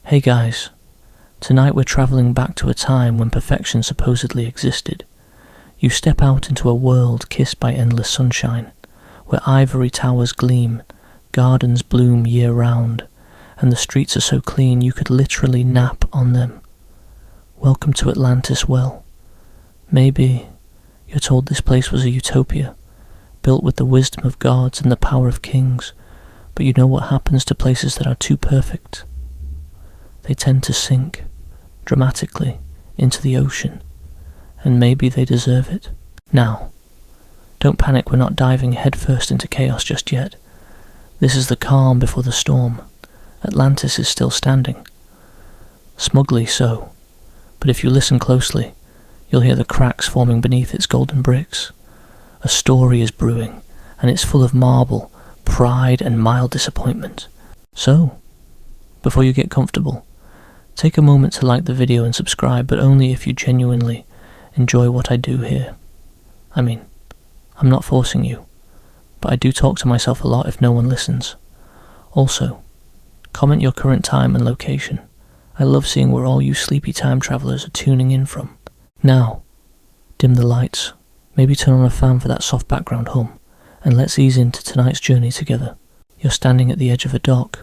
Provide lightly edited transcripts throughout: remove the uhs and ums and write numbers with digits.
Hey guys, tonight we're travelling back to a time when perfection supposedly existed. You step out into a world kissed by endless sunshine, where ivory towers gleam, gardens bloom year-round, and the streets are so clean you could literally nap on them. Welcome to Atlantis. Well, maybe you're told this place was a utopia, built with the wisdom of gods and the power of kings, but you know what happens to places that are too perfect? They tend to sink, dramatically, into the ocean, and maybe they deserve it. Now, don't panic, we're not diving headfirst into chaos just yet. This is the calm before the storm. Atlantis is still standing. Smugly so, but if you listen closely, you'll hear the cracks forming beneath its golden bricks. A story is brewing, and it's full of marble, pride, and mild disappointment. So, before you get comfortable, take a moment to like the video and subscribe, but only if you genuinely enjoy what I do here. I mean, I'm not forcing you, but I do talk to myself a lot if no one listens. Also, comment your current time and location. I love seeing where all you sleepy time travellers are tuning in from. Now, dim the lights, maybe turn on a fan for that soft background hum, and let's ease into tonight's journey together. You're standing at the edge of a dock,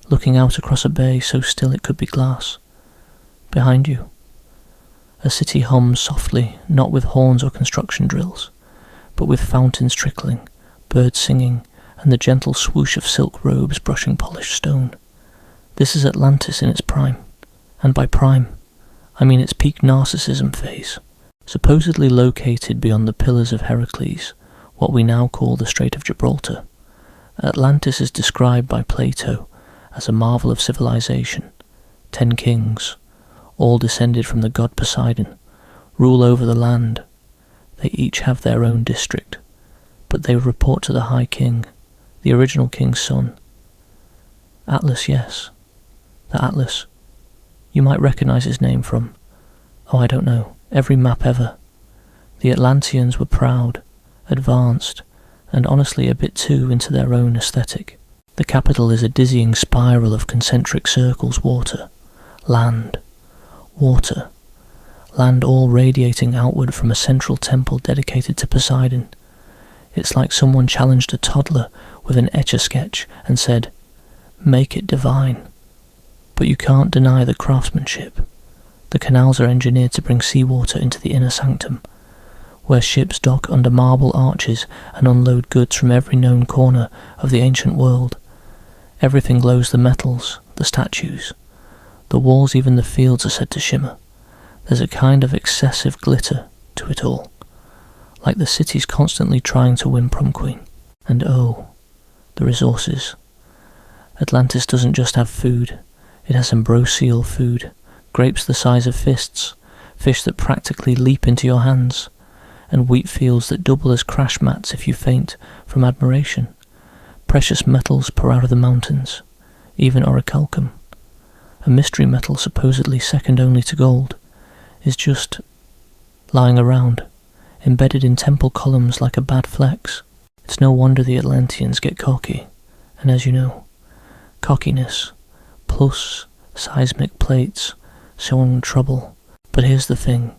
looking out across a bay so still it could be glass. Behind you, a city hums softly, not with horns or construction drills, but with fountains trickling, birds singing, and the gentle swoosh of silk robes brushing polished stone. This is Atlantis in its prime, and by prime, I mean its peak narcissism phase. Supposedly located beyond the Pillars of Heracles, what we now call the Strait of Gibraltar, Atlantis is described by Plato as a marvel of civilization. 10 kings, all descended from the god Poseidon, rule over the land. They each have their own district, but they report to the High King, the original king's son. Atlas, yes, the Atlas. You might recognize his name from, I don't know, every map ever. The Atlanteans were proud, advanced, and honestly a bit too into their own aesthetic. The capital is a dizzying spiral of concentric circles, water, land, water, land all radiating outward from a central temple dedicated to Poseidon. It's like someone challenged a toddler with an etch-a-sketch and said, "Make it divine." But you can't deny the craftsmanship. The canals are engineered to bring seawater into the inner sanctum, where ships dock under marble arches and unload goods from every known corner of the ancient world. Everything glows, the metals, the statues, the walls, even the fields are said to shimmer. There's a kind of excessive glitter to it all, like the city's constantly trying to win prom queen. And oh, the resources. Atlantis doesn't just have food, it has ambrosial food, grapes the size of fists, fish that practically leap into your hands, and wheat fields that double as crash mats if you faint from admiration. Precious metals pour out of the mountains, even orichalcum, a mystery metal supposedly second only to gold, is just lying around, embedded in temple columns like a bad flex. It's no wonder the Atlanteans get cocky, and as you know, cockiness plus seismic plates showing trouble. But here's the thing,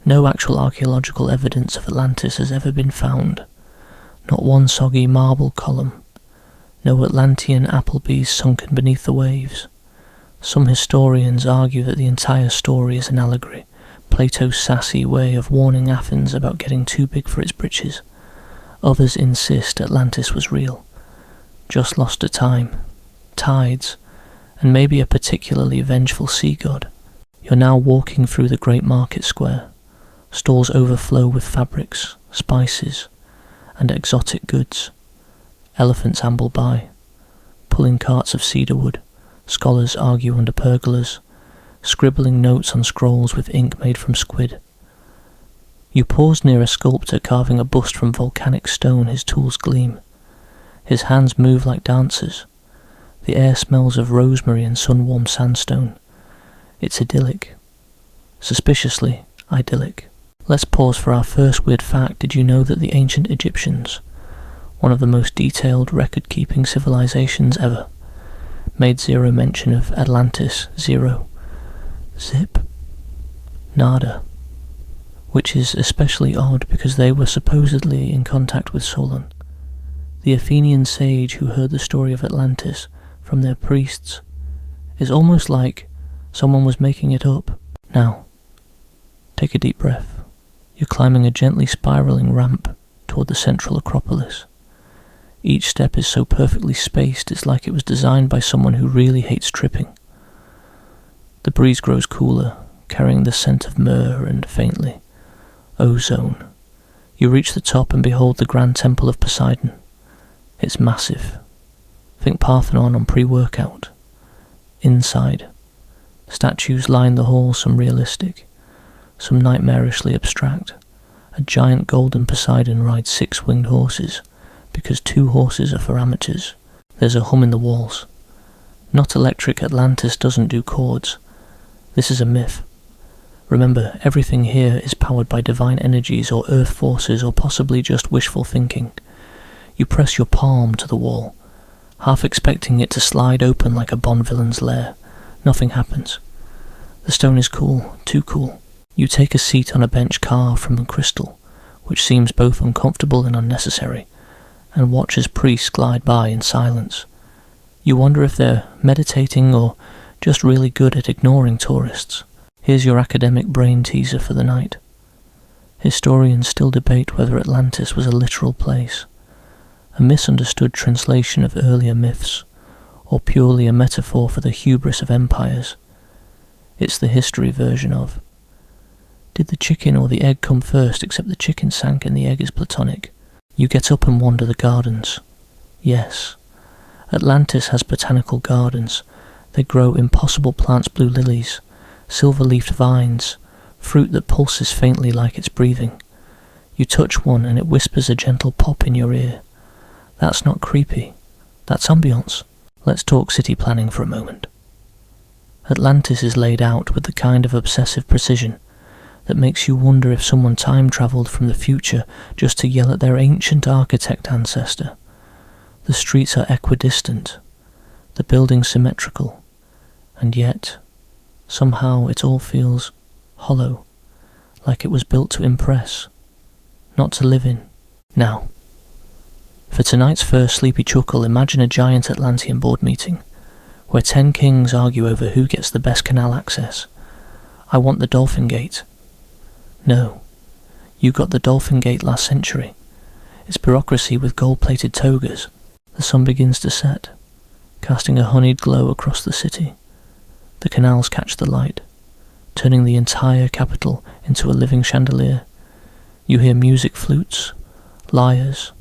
no actual archaeological evidence of Atlantis has ever been found, not one soggy marble column, no Atlantean Applebee's sunken beneath the waves. Some historians argue that the entire story is an allegory, Plato's sassy way of warning Athens about getting too big for its britches. Others insist Atlantis was real, just lost to time, tides, and maybe a particularly vengeful sea god. You're now walking through the great market square. Stalls overflow with fabrics, spices, and exotic goods. Elephants amble by, pulling carts of cedar wood. Scholars argue under pergolas, scribbling notes on scrolls with ink made from squid. You pause near a sculptor carving a bust from volcanic stone. His tools gleam. His hands move like dancers. The air smells of rosemary and sun-warmed sandstone. It's idyllic. Suspiciously idyllic. Let's pause for our first weird fact. Did you know that the ancient Egyptians, one of the most detailed record-keeping civilizations ever, made zero mention of Atlantis. Zero. Zip. Nada. Which is especially odd because they were supposedly in contact with Solon, the Athenian sage who heard the story of Atlantis from their priests. It's almost like someone was making it up. Now, take a deep breath. You're climbing a gently spiraling ramp toward the central Acropolis. Each step is so perfectly spaced it's like it was designed by someone who really hates tripping. The breeze grows cooler, carrying the scent of myrrh and, faintly, ozone. You reach the top and behold the grand temple of Poseidon. It's massive. Think Parthenon on pre-workout. Inside, statues line the hall, some realistic, some nightmarishly abstract. A giant golden Poseidon rides 6 winged horses, because 2 horses are for amateurs. There's a hum in the walls. Not electric. Atlantis doesn't do chords. This is a myth. Remember, everything here is powered by divine energies or earth forces or possibly just wishful thinking. You press your palm to the wall, half expecting it to slide open like a Bond villain's lair. Nothing happens. The stone is cool, too cool. You take a seat on a bench carved from crystal, which seems both uncomfortable and unnecessary, and watch as priests glide by in silence. You wonder if they're meditating or just really good at ignoring tourists. Here's your academic brain teaser for the night. Historians still debate whether Atlantis was a literal place, a misunderstood translation of earlier myths, or purely a metaphor for the hubris of empires. It's the history version of, did the chicken or the egg come first, except the chicken sank and the egg is platonic? You get up and wander the gardens. Yes, Atlantis has botanical gardens. They grow impossible plants, blue lilies, silver-leafed vines, fruit that pulses faintly like it's breathing. You touch one and it whispers a gentle pop in your ear. That's not creepy. That's ambience. Let's talk city planning for a moment. Atlantis is laid out with the kind of obsessive precision that makes you wonder if someone time-travelled from the future just to yell at their ancient architect ancestor. The streets are equidistant, the buildings symmetrical, and yet, somehow it all feels hollow, like it was built to impress, not to live in. Now, for tonight's first sleepy chuckle, imagine a giant Atlantean board meeting, where 10 kings argue over who gets the best canal access. I want the Dolphin Gate. No, you got the Dolphin Gate last century. It's bureaucracy with gold-plated togas. The sun begins to set, casting a honeyed glow across the city. The canals catch the light, turning the entire capital into a living chandelier. You hear music flutes, lyres,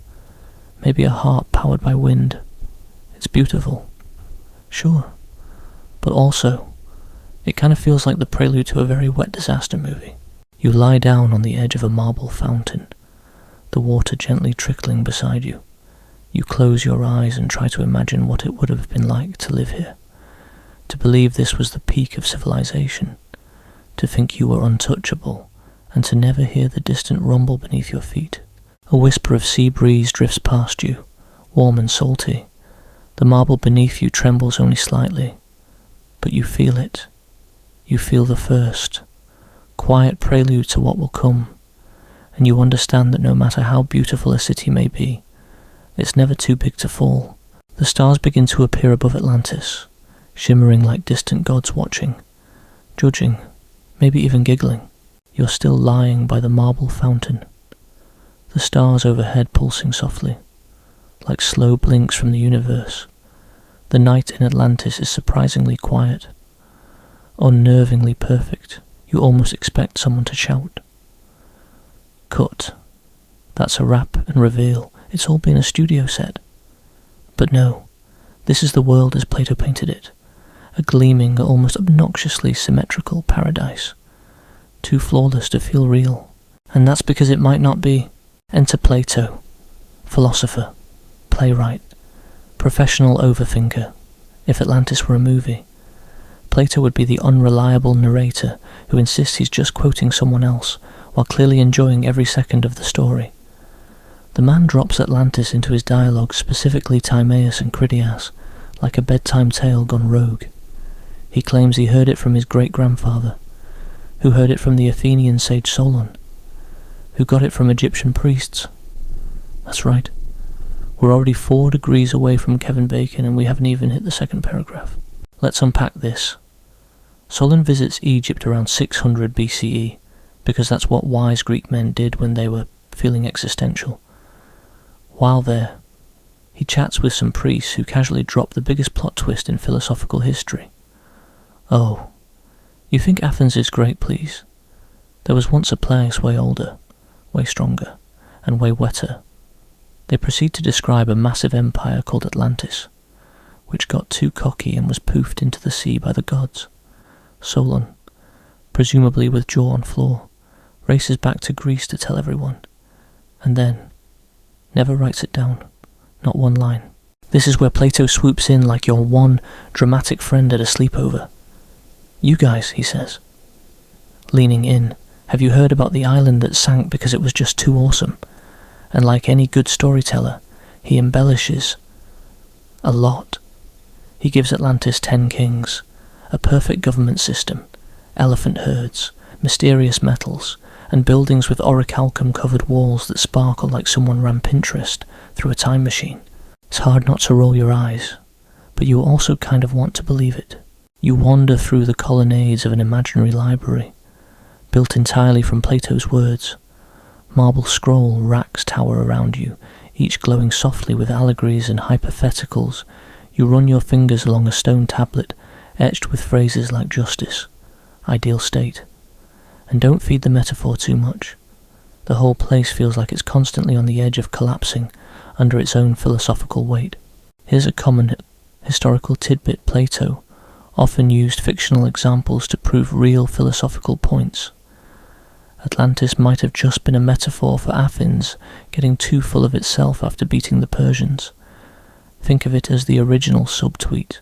maybe a harp powered by wind. It's beautiful, sure, but also, it kind of feels like the prelude to a very wet disaster movie. You lie down on the edge of a marble fountain, the water gently trickling beside you. You close your eyes and try to imagine what it would have been like to live here, to believe this was the peak of civilization, to think you were untouchable, and to never hear the distant rumble beneath your feet. A whisper of sea breeze drifts past you, warm and salty. The marble beneath you trembles only slightly, but you feel it. You feel the first, quiet prelude to what will come, and you understand that no matter how beautiful a city may be, it's never too big to fall. The stars begin to appear above Atlantis, shimmering like distant gods watching, judging, maybe even giggling. You're still lying by the marble fountain, the stars overhead pulsing softly, like slow blinks from the universe. The night in Atlantis is surprisingly quiet, unnervingly perfect. You almost expect someone to shout. Cut. That's a wrap and reveal. It's all been a studio set. But no, this is the world as Plato painted it, a gleaming, almost obnoxiously symmetrical paradise, too flawless to feel real. And that's because it might not be. Enter Plato, philosopher, playwright, professional overthinker. If Atlantis were a movie, Plato would be the unreliable narrator who insists he's just quoting someone else while clearly enjoying every second of the story. The man drops Atlantis into his dialogue, specifically Timaeus and Critias, like a bedtime tale gone rogue. He claims he heard it from his great-grandfather, who heard it from the Athenian sage Solon, who got it from Egyptian priests. That's right. We're already 4 degrees away from Kevin Bacon and we haven't even hit the second paragraph. Let's unpack this. Solon visits Egypt around 600 BCE, because that's what wise Greek men did when they were feeling existential. While there, he chats with some priests who casually drop the biggest plot twist in philosophical history. Oh, you think Athens is great, please? There was once a place way older, way stronger, and way wetter. They proceed to describe a massive empire called Atlantis, which got too cocky and was poofed into the sea by the gods. Solon, presumably with jaw on floor, races back to Greece to tell everyone, and then never writes it down, not one line. This is where Plato swoops in like your one dramatic friend at a sleepover. You guys, he says, leaning in, have you heard about the island that sank because it was just too awesome? And like any good storyteller, he embellishes a lot. He gives Atlantis 10 kings, a perfect government system, elephant herds, mysterious metals, and buildings with orichalcum-covered walls that sparkle like someone ran Pinterest through a time machine. It's hard not to roll your eyes, but you also kind of want to believe it. You wander through the colonnades of an imaginary library, built entirely from Plato's words. Marble scroll racks tower around you, each glowing softly with allegories and hypotheticals. You run your fingers along a stone tablet, etched with phrases like justice, ideal state. And don't feed the metaphor too much. The whole place feels like it's constantly on the edge of collapsing under its own philosophical weight. Here's a common historical tidbit. Plato often used fictional examples to prove real philosophical points. Atlantis might have just been a metaphor for Athens getting too full of itself after beating the Persians. Think of it as the original subtweet.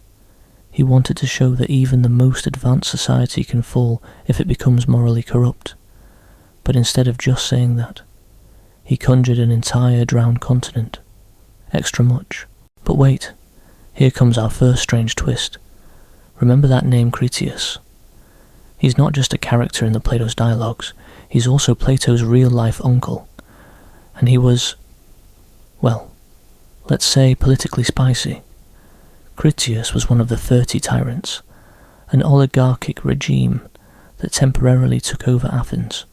He wanted to show that even the most advanced society can fall if it becomes morally corrupt. But instead of just saying that, he conjured an entire drowned continent. Extra much. But wait, here comes our first strange twist. Remember that name Critias? He's not just a character in the Plato's dialogues, he's also Plato's real-life uncle. And he was, well, let's say politically spicy. Critias was one of the 30 tyrants, an oligarchic regime that temporarily took over Athens.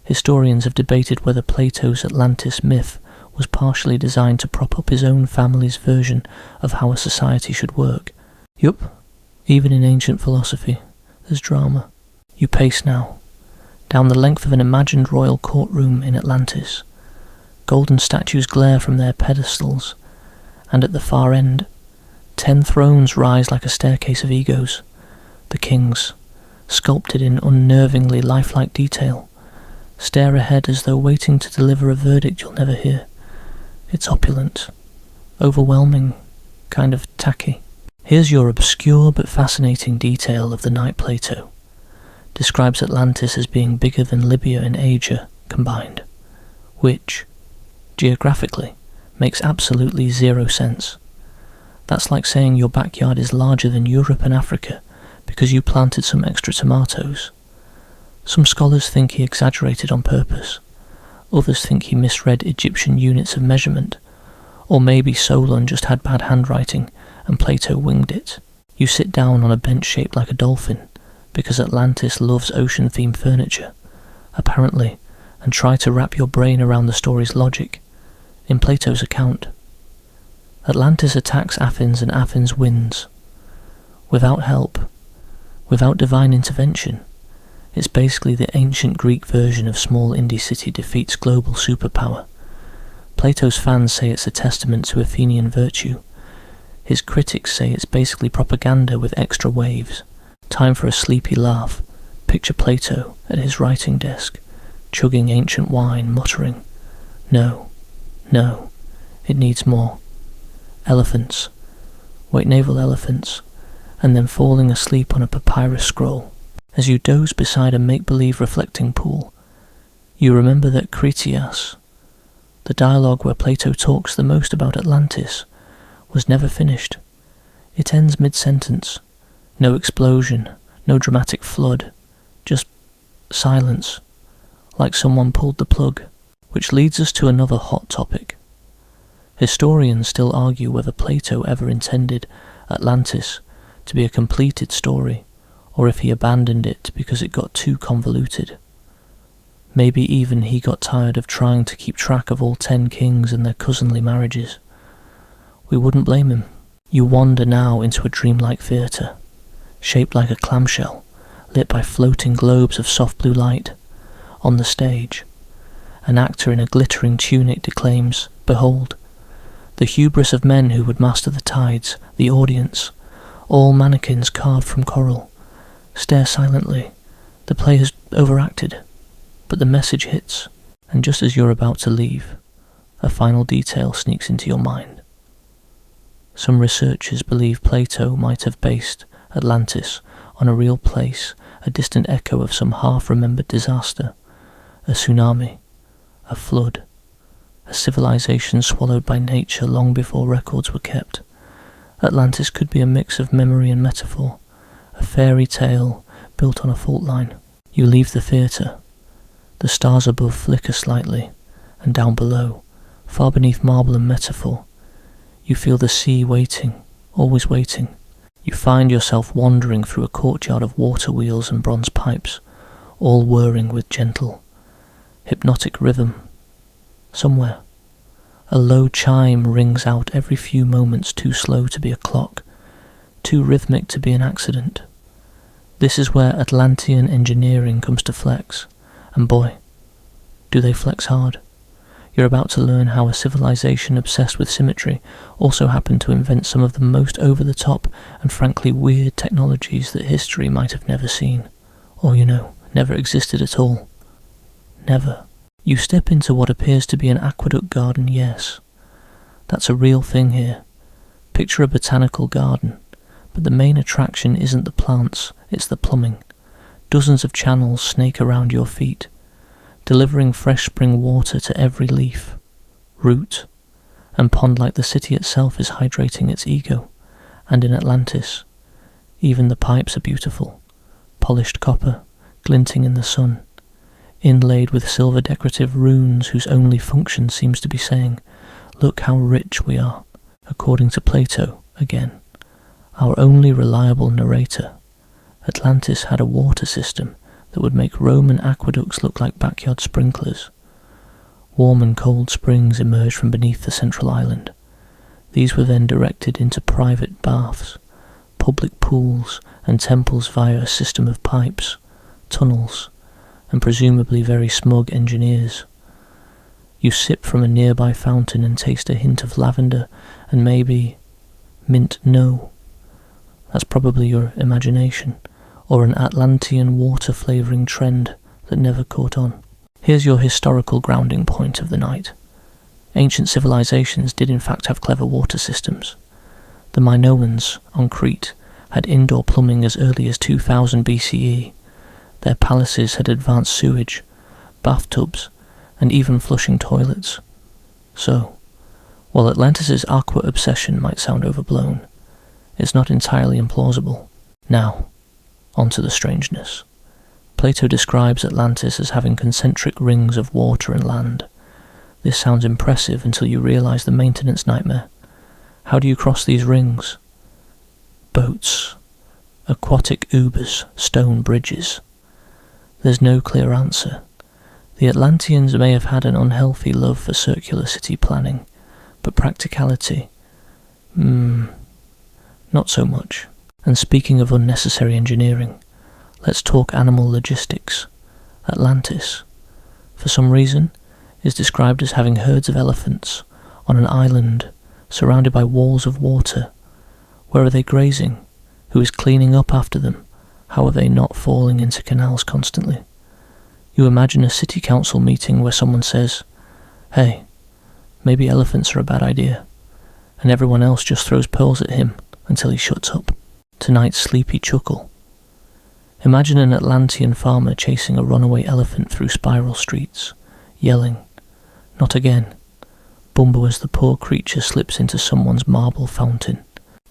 Historians have debated whether Plato's Atlantis myth was partially designed to prop up his own family's version of how a society should work. Yup, even in ancient philosophy, there's drama. You pace now, down the length of an imagined royal courtroom in Atlantis. Golden statues glare from their pedestals, and at the far end, 10 thrones rise like a staircase of egos. The kings, sculpted in unnervingly lifelike detail, stare ahead as though waiting to deliver a verdict you'll never hear. It's opulent, overwhelming, kind of tacky. Here's your obscure but fascinating detail of the night. Plato describes Atlantis as being bigger than Libya and Asia combined, which, geographically, makes absolutely zero sense. That's like saying your backyard is larger than Europe and Africa because you planted some extra tomatoes. Some scholars think he exaggerated on purpose. Others think he misread Egyptian units of measurement, or maybe Solon just had bad handwriting and Plato winged it. You sit down on a bench shaped like a dolphin because Atlantis loves ocean-themed furniture, apparently, and try to wrap your brain around the story's logic. In Plato's account, Atlantis attacks Athens and Athens wins. Without help, without divine intervention. It's basically the ancient Greek version of small indie city defeats global superpower. Plato's fans say it's a testament to Athenian virtue. His critics say it's basically propaganda with extra waves. Time for a sleepy laugh. Picture Plato at his writing desk, chugging ancient wine, muttering, "No, no, it needs more. Elephants. Wait, naval elephants," and then falling asleep on a papyrus scroll. As you doze beside a make-believe reflecting pool, you remember that Critias, the dialogue where Plato talks the most about Atlantis, was never finished. It ends mid-sentence. No explosion, no dramatic flood, just silence, like someone pulled the plug. Which leads us to another hot topic. Historians still argue whether Plato ever intended Atlantis to be a completed story, or if he abandoned it because it got too convoluted. Maybe even he got tired of trying to keep track of all 10 kings and their cousinly marriages. We wouldn't blame him. You wander now into a dreamlike theatre, shaped like a clamshell, lit by floating globes of soft blue light. On the stage, an actor in a glittering tunic declaims, "Behold, the hubris of men who would master the tides, the audience, all mannequins carved from coral. Stare silently. The play has overacted." But the message hits, and just as you're about to leave, a final detail sneaks into your mind. Some researchers believe Plato might have based Atlantis on a real place, a distant echo of some half-remembered disaster, a tsunami, a flood, a civilization swallowed by nature long before records were kept. Atlantis could be a mix of memory and metaphor, a fairy tale built on a fault line. You leave the theatre. The stars above flicker slightly, and down below, far beneath marble and metaphor, you feel the sea waiting, always waiting. You find yourself wandering through a courtyard of water wheels and bronze pipes, all whirring with gentle, hypnotic rhythm. Somewhere, a low chime rings out every few moments, too slow to be a clock, too rhythmic to be an accident. This is where Atlantean engineering comes to flex, and boy, do they flex hard. You're about to learn how a civilization obsessed with symmetry also happened to invent some of the most over-the-top and frankly weird technologies that history might have never seen, or never existed at all. Never. You step into what appears to be an aqueduct garden, yes. That's a real thing here. Picture a botanical garden, but the main attraction isn't the plants, it's the plumbing. Dozens of channels snake around your feet, delivering fresh spring water to every leaf, root, and pond like the city itself is hydrating its ego. And in Atlantis, even the pipes are beautiful, polished copper, glinting in the sun, inlaid with silver decorative runes whose only function seems to be saying, "Look how rich we are," according to Plato, again, our only reliable narrator. Atlantis had a water system that would make Roman aqueducts look like backyard sprinklers. Warm and cold springs emerged from beneath the central island. These were then directed into private baths, public pools, and temples via a system of pipes, tunnels, and presumably very smug engineers. You sip from a nearby fountain and taste a hint of lavender and maybe mint. No, that's probably your imagination, or an Atlantean water flavouring trend that never caught on. Here's your historical grounding point of the night. Ancient civilizations did in fact have clever water systems. The Minoans on Crete had indoor plumbing as early as 2000 BCE. Their palaces had advanced sewage, bathtubs, and even flushing toilets. So, while Atlantis' aqua obsession might sound overblown, it's not entirely implausible. Now, on to the strangeness. Plato describes Atlantis as having concentric rings of water and land. This sounds impressive until you realise the maintenance nightmare. How do you cross these rings? Boats, aquatic Ubers, stone bridges. There's no clear answer. The Atlanteans may have had an unhealthy love for circular city planning, but practicality, not so much. And speaking of unnecessary engineering, let's talk animal logistics. Atlantis, for some reason, is described as having herds of elephants on an island surrounded by walls of water. Where are they grazing? Who is cleaning up after them? How are they not falling into canals constantly? You imagine a city council meeting where someone says, "Hey, maybe elephants are a bad idea," and everyone else just throws pearls at him until he shuts up. Tonight's sleepy chuckle. Imagine an Atlantean farmer chasing a runaway elephant through spiral streets, yelling, "Not again," bumble as the poor creature slips into someone's marble fountain.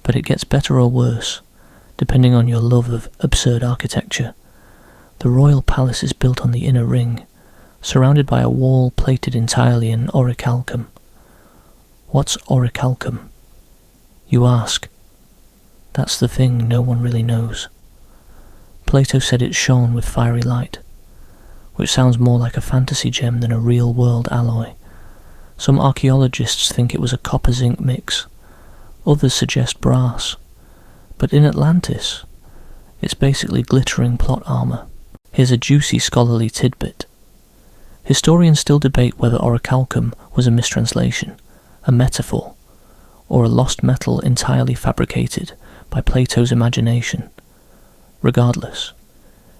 But it gets better or worse, depending on your love of absurd architecture. The royal palace is built on the inner ring, surrounded by a wall plated entirely in orichalcum. What's orichalcum? You ask. That's the thing no one really knows. Plato said it shone with fiery light, which sounds more like a fantasy gem than a real-world alloy. Some archaeologists think it was a copper-zinc mix. Others suggest brass. But in Atlantis, it's basically glittering plot armour. Here's a juicy scholarly tidbit. Historians still debate whether orichalcum was a mistranslation, a metaphor, or a lost metal entirely fabricated by Plato's imagination. Regardless,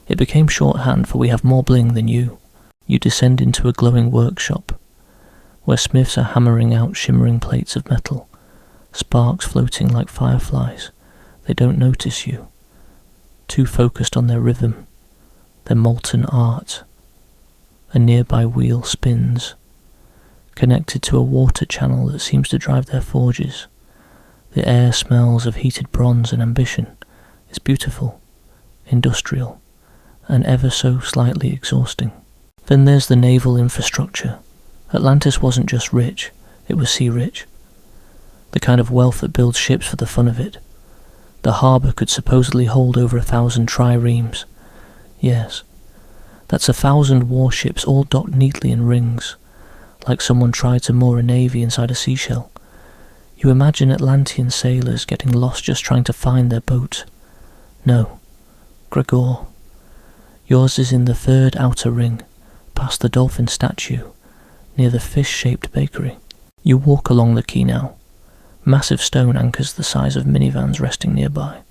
it became shorthand for we have more bling than you. You descend into a glowing workshop, where smiths are hammering out shimmering plates of metal, sparks floating like fireflies. They don't notice you, too focused on their rhythm, their molten art. A nearby wheel spins, connected to a water channel that seems to drive their forges. The air smells of heated bronze and ambition. It's beautiful, industrial, and ever so slightly exhausting. Then there's the naval infrastructure. Atlantis wasn't just rich, it was sea-rich. The kind of wealth that builds ships for the fun of it. The harbour could supposedly hold over 1,000 triremes. Yes, that's 1,000 warships all docked neatly in rings, like someone tried to moor a navy inside a seashell. You imagine Atlantean sailors getting lost just trying to find their boat. No, Gregor. Yours is in the third outer ring, past the dolphin statue, near the fish-shaped bakery. You walk along the quay now. Massive stone anchors the size of minivans resting nearby.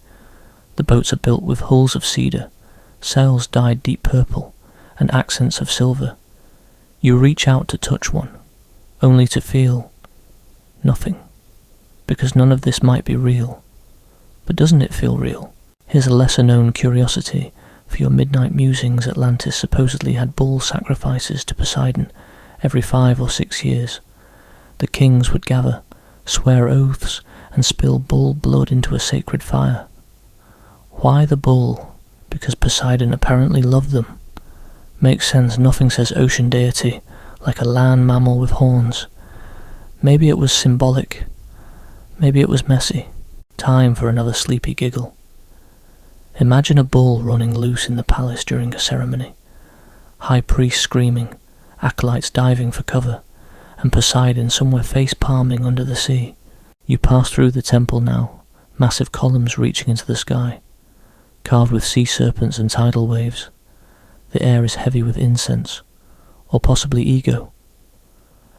The boats are built with hulls of cedar, sails dyed deep purple, and accents of silver. You reach out to touch one, only to feel nothing, because none of this might be real. But doesn't it feel real? Here's a lesser-known curiosity for your midnight musings. Atlantis supposedly had bull sacrifices to Poseidon every 5 or 6 years. The kings would gather, swear oaths, and spill bull blood into a sacred fire. Why the bull? Because Poseidon apparently loved them. Makes sense. Nothing says ocean deity like a land mammal with horns. Maybe it was symbolic. Maybe it was messy. Time for another sleepy giggle. Imagine a bull running loose in the palace during a ceremony. High priest screaming, acolytes diving for cover, and Poseidon somewhere face-palming under the sea. You pass through the temple now, massive columns reaching into the sky, carved with sea serpents and tidal waves. The air is heavy with incense, or possibly ego.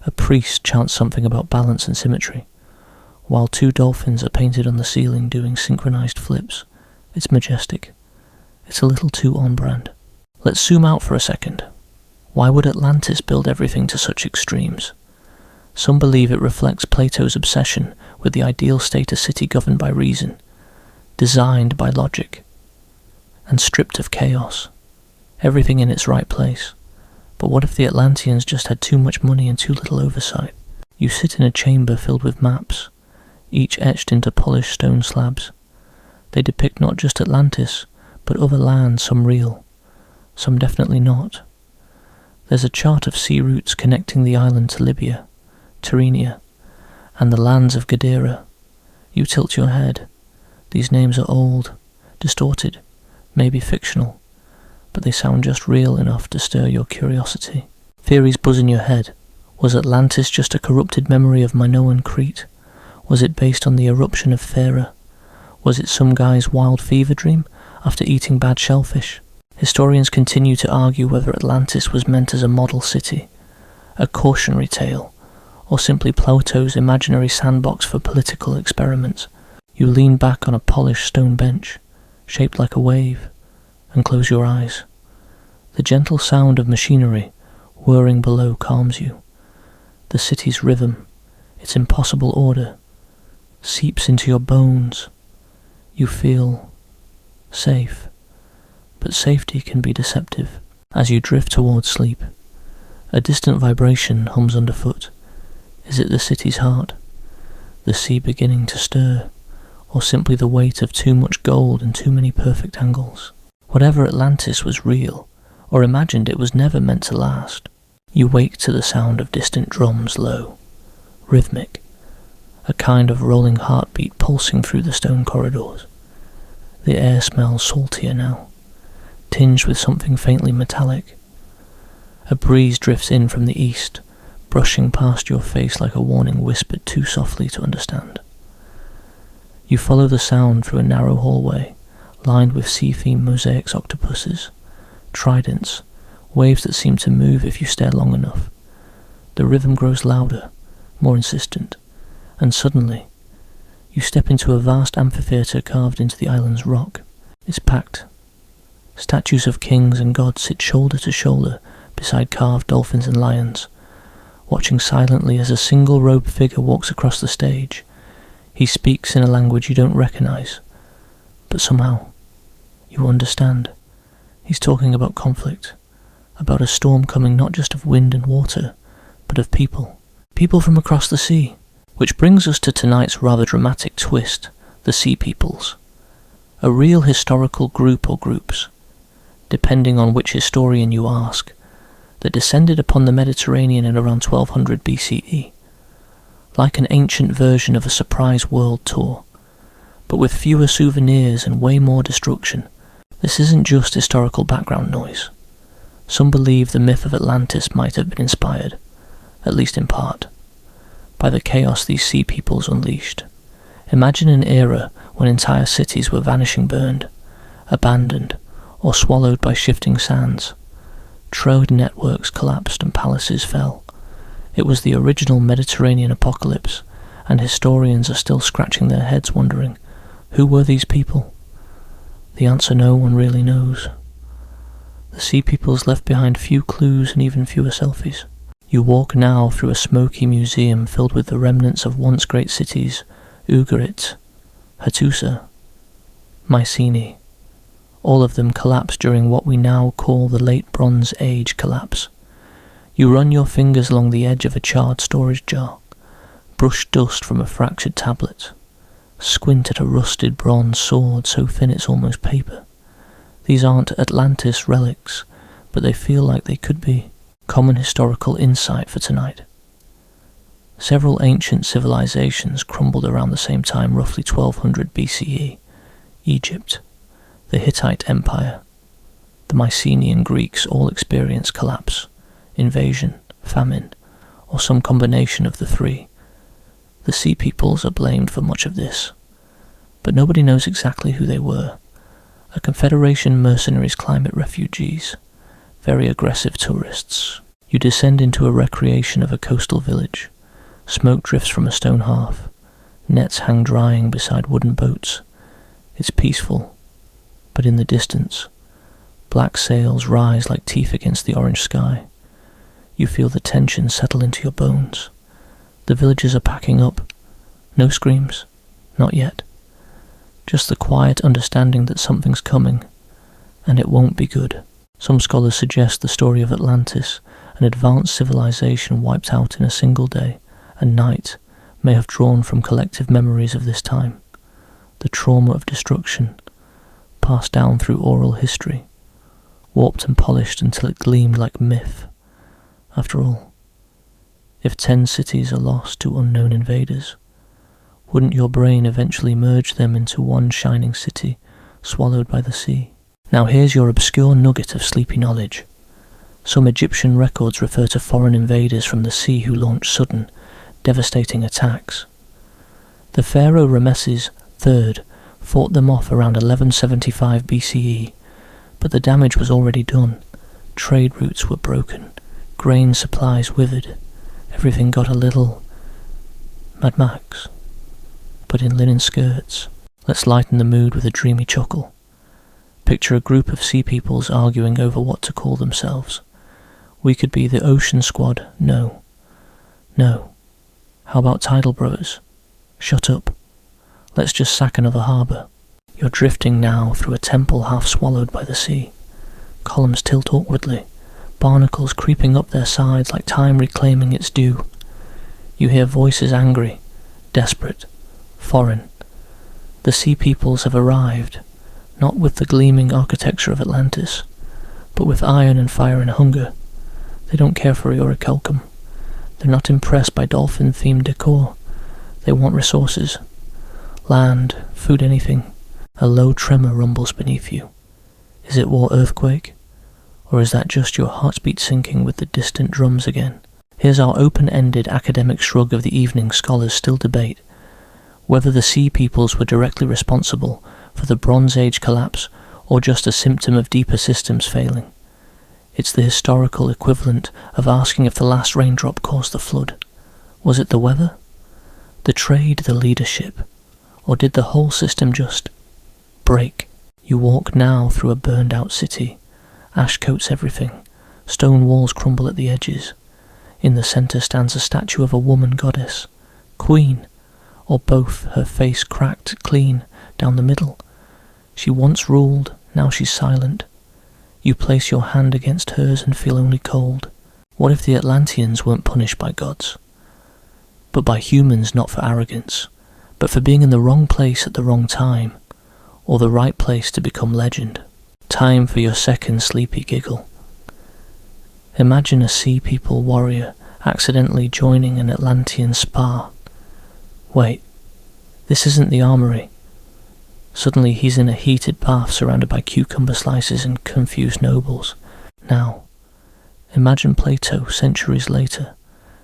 A priest chants something about balance and symmetry, while 2 dolphins are painted on the ceiling doing synchronized flips. It's majestic. It's a little too on-brand. Let's zoom out for a second. Why would Atlantis build everything to such extremes? Some believe it reflects Plato's obsession with the ideal state, a city governed by reason, designed by logic, and stripped of chaos. Everything in its right place. But what if the Atlanteans just had too much money and too little oversight? You sit in a chamber filled with maps, each etched into polished stone slabs. They depict not just Atlantis, but other lands, some real, some definitely not. There's a chart of sea routes connecting the island to Libya, Tyrrhenia, and the lands of Gadara. You tilt your head. These names are old, distorted, maybe fictional, but they sound just real enough to stir your curiosity. Theories buzz in your head. Was Atlantis just a corrupted memory of Minoan Crete? Was it based on the eruption of Thera? Was it some guy's wild fever dream after eating bad shellfish? Historians continue to argue whether Atlantis was meant as a model city, a cautionary tale, or simply Plato's imaginary sandbox for political experiments. You lean back on a polished stone bench, shaped like a wave, and close your eyes. The gentle sound of machinery whirring below calms you. The city's rhythm, its impossible order, seeps into your bones. You feel safe, but safety can be deceptive. As you drift towards sleep, a distant vibration hums underfoot. Is it the city's heart, the sea beginning to stir, or simply the weight of too much gold and too many perfect angles. Whatever Atlantis was real, or imagined, it was never meant to last. You wake to the sound of distant drums, low, rhythmic, a kind of rolling heartbeat pulsing through the stone corridors. The air smells saltier now, tinged with something faintly metallic. A breeze drifts in from the east, brushing past your face like a warning whispered too softly to understand. You follow the sound through a narrow hallway, lined with sea-themed mosaics, octopuses, tridents, waves that seem to move if you stare long enough. The rhythm grows louder, more insistent, and suddenly, you step into a vast amphitheatre carved into the island's rock. It's packed. Statues of kings and gods sit shoulder to shoulder beside carved dolphins and lions, watching silently as a single-robed figure walks across the stage. He speaks in a language you don't recognize, but somehow, you understand. He's talking about conflict, about a storm coming not just of wind and water, but of people. People from across the sea. Which brings us to tonight's rather dramatic twist, the Sea Peoples. A real historical group or groups, depending on which historian you ask, that descended upon the Mediterranean in around 1200 BCE, like an ancient version of a surprise world tour, but with fewer souvenirs and way more destruction. This isn't just historical background noise. Some believe the myth of Atlantis might have been inspired, at least in part, by the chaos these sea peoples unleashed. Imagine an era when entire cities were vanishing burned, abandoned, or swallowed by shifting sands. Trade networks collapsed and palaces fell. It was the original Mediterranean apocalypse, and historians are still scratching their heads wondering, who were these people? The answer no one really knows. The sea peoples left behind few clues and even fewer selfies. You walk now through a smoky museum filled with the remnants of once great cities, Ugarit, Hattusa, Mycenae. All of them collapsed during what we now call the Late Bronze Age collapse. You run your fingers along the edge of a charred storage jar, brush dust from a fractured tablet, squint at a rusted bronze sword so thin it's almost paper. These aren't Atlantis relics, but they feel like they could be. Common historical insight for tonight. Several ancient civilizations crumbled around the same time, roughly 1200 BCE. Egypt, the Hittite Empire, the Mycenaean Greeks all experienced collapse, invasion, famine, or some combination of the three. The Sea Peoples are blamed for much of this, but nobody knows exactly who they were. A confederation mercenaries, climate refugees, very aggressive tourists. You descend into a recreation of a coastal village. Smoke drifts from a stone hearth. Nets hang drying beside wooden boats. It's peaceful, but in the distance, black sails rise like teeth against the orange sky. You feel the tension settle into your bones. The villagers are packing up. No screams, not yet. Just the quiet understanding that something's coming, and it won't be good. Some scholars suggest the story of Atlantis, an advanced civilization wiped out in a single day and night, may have drawn from collective memories of this time, the trauma of destruction, passed down through oral history, warped and polished until it gleamed like myth. After all, if 10 cities are lost to unknown invaders, wouldn't your brain eventually merge them into one shining city, swallowed by the sea? Now here's your obscure nugget of sleepy knowledge. Some Egyptian records refer to foreign invaders from the sea who launched sudden, devastating attacks. The pharaoh Ramesses III fought them off around 1175 BCE, but the damage was already done. Trade routes were broken, grain supplies withered, everything got a little Mad Max, but in linen skirts. Let's lighten the mood with a dreamy chuckle. Picture a group of sea peoples arguing over what to call themselves. We could be the Ocean Squad. No. How about Tidal Brothers? Shut up. Let's just sack another harbour. You're drifting now through a temple half swallowed by the sea. Columns tilt awkwardly, barnacles creeping up their sides like time reclaiming its due. You hear voices angry, desperate, foreign. The sea peoples have arrived, not with the gleaming architecture of Atlantis, but with iron and fire and hunger. They don't care for orichalcum. They're not impressed by dolphin-themed decor. They want resources. Land, food, anything. A low tremor rumbles beneath you. Is it war earthquake? Or is that just your heartbeat sinking with the distant drums again? Here's our open-ended academic shrug of the evening. Scholars still debate whether the sea peoples were directly responsible for the Bronze Age collapse or just a symptom of deeper systems failing. It's the historical equivalent of asking if the last raindrop caused the flood. Was it the weather, the trade, the leadership, or did the whole system just break? You walk now through a burned-out city. Ash coats everything. Stone walls crumble at the edges. In the centre stands a statue of a woman goddess, queen, or both, her face cracked clean down the middle. She once ruled, now she's silent. You place your hand against hers and feel only cold. What if the Atlanteans weren't punished by gods, but by humans, not for arrogance, but for being in the wrong place at the wrong time, or the right place to become legend? Time for your second sleepy giggle. Imagine a sea people warrior accidentally joining an Atlantean spa. Wait, this isn't the armory. Suddenly he's in a heated bath surrounded by cucumber slices and confused nobles. Now, imagine Plato centuries later,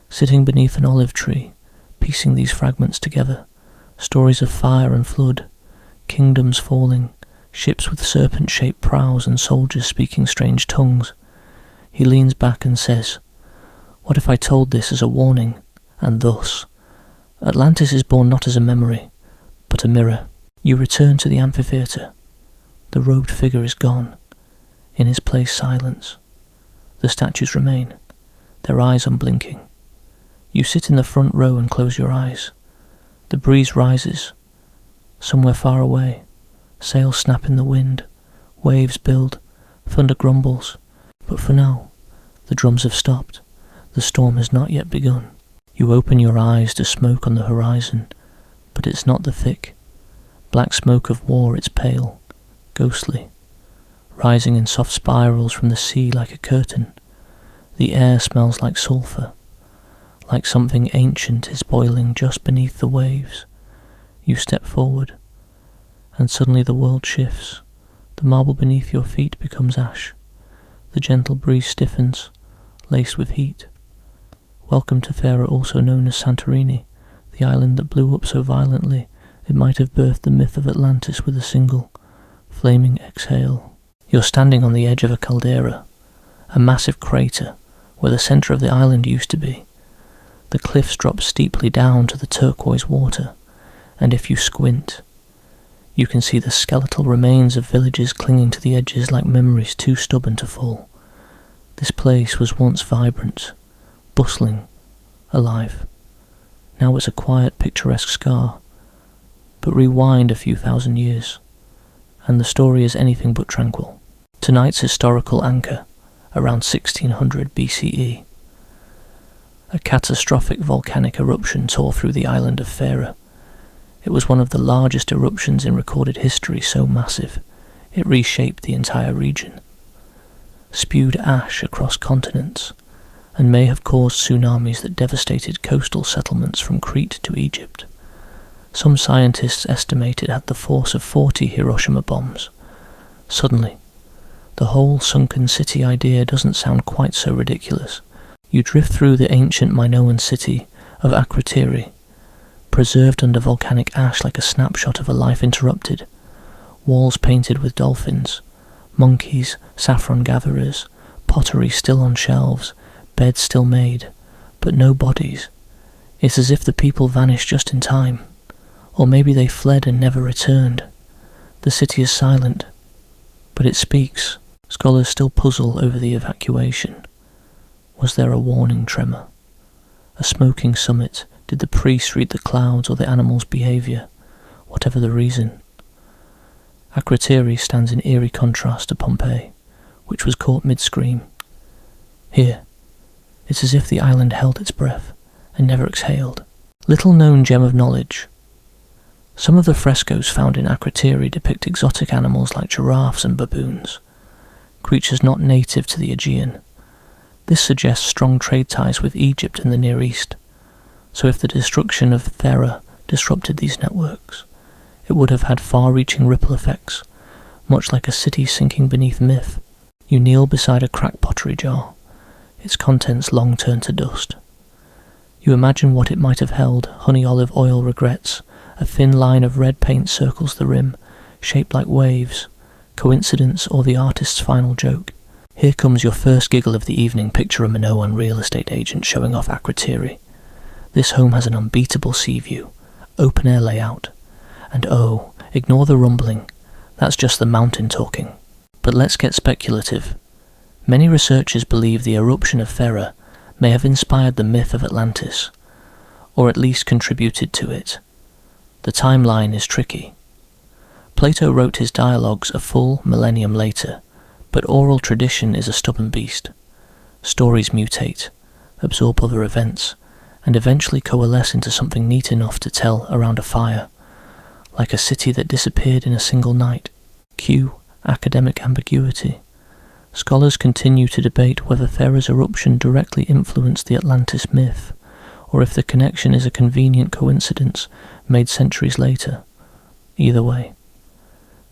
sitting beneath an olive tree, piecing these fragments together. Stories of fire and flood, kingdoms falling, ships with serpent-shaped prows and soldiers speaking strange tongues. He leans back and says, "What if I told this as a warning, and thus? Atlantis is born not as a memory, but a mirror." You return to the amphitheatre. The robed figure is gone. In his place, silence. The statues remain, their eyes unblinking. You sit in the front row and close your eyes. The breeze rises. Somewhere far away, sails snap in the wind, waves build, thunder grumbles. But for now, the drums have stopped. The storm has not yet begun. You open your eyes to smoke on the horizon, but it's not the thick, black smoke of war. It's pale, ghostly, rising in soft spirals from the sea like a curtain. The air smells like sulphur, like something ancient is boiling just beneath the waves. You step forward, and suddenly the world shifts. The marble beneath your feet becomes ash. The gentle breeze stiffens, laced with heat. Welcome to Fera, also known as Santorini, the island that blew up so violently it might have birthed the myth of Atlantis with a single, flaming exhale. You're standing on the edge of a caldera, a massive crater where the centre of the island used to be. The cliffs drop steeply down to the turquoise water, and if you squint, you can see the skeletal remains of villages clinging to the edges like memories too stubborn to fall. This place was once vibrant, bustling, alive. Now it's a quiet, picturesque scar. But rewind a few thousand years, and the story is anything but tranquil. Tonight's historical anchor, around 1600 BCE. A catastrophic volcanic eruption tore through the island of Fera. It was one of the largest eruptions in recorded history, so massive, it reshaped the entire region, spewed ash across continents, and may have caused tsunamis that devastated coastal settlements from Crete to Egypt. Some scientists estimate it had the force of 40 Hiroshima bombs. Suddenly, the whole sunken city idea doesn't sound quite so ridiculous. You drift through the ancient Minoan city of Akrotiri, preserved under volcanic ash like a snapshot of a life interrupted. Walls painted with dolphins, monkeys, saffron gatherers, pottery still on shelves, beds still made, but no bodies. It's as if the people vanished just in time. Or maybe they fled and never returned. The city is silent, but it speaks. Scholars still puzzle over the evacuation. Was there a warning tremor? A smoking summit? Did the priests read the clouds or the animals' behaviour? Whatever the reason. Akrotiri stands in eerie contrast to Pompeii, which was caught mid-scream. Here, it's as if the island held its breath and never exhaled. Little known gem of knowledge. Some of the frescoes found in Akrotiri depict exotic animals like giraffes and baboons, creatures not native to the Aegean. This suggests strong trade ties with Egypt and the Near East, so if the destruction of Thera disrupted these networks, it would have had far-reaching ripple effects, much like a city sinking beneath myth. You kneel beside a cracked pottery jar, its contents long turned to dust. You imagine what it might have held, honey olive oil regrets, a thin line of red paint circles the rim, shaped like waves, coincidence or the artist's final joke. Here comes your first giggle of the evening. Picture a Minoan real estate agent showing off Akrotiri. This home has an unbeatable sea view, open-air layout, and oh, ignore the rumbling, that's just the mountain talking. But let's get speculative. Many researchers believe the eruption of Thera may have inspired the myth of Atlantis, or at least contributed to it. The timeline is tricky. Plato wrote his dialogues a full millennium later, but oral tradition is a stubborn beast. Stories mutate, absorb other events, and eventually coalesce into something neat enough to tell around a fire, like a city that disappeared in a single night. Cue academic ambiguity. Scholars continue to debate whether Thera's eruption directly influenced the Atlantis myth, or if the connection is a convenient coincidence made centuries later. Either way,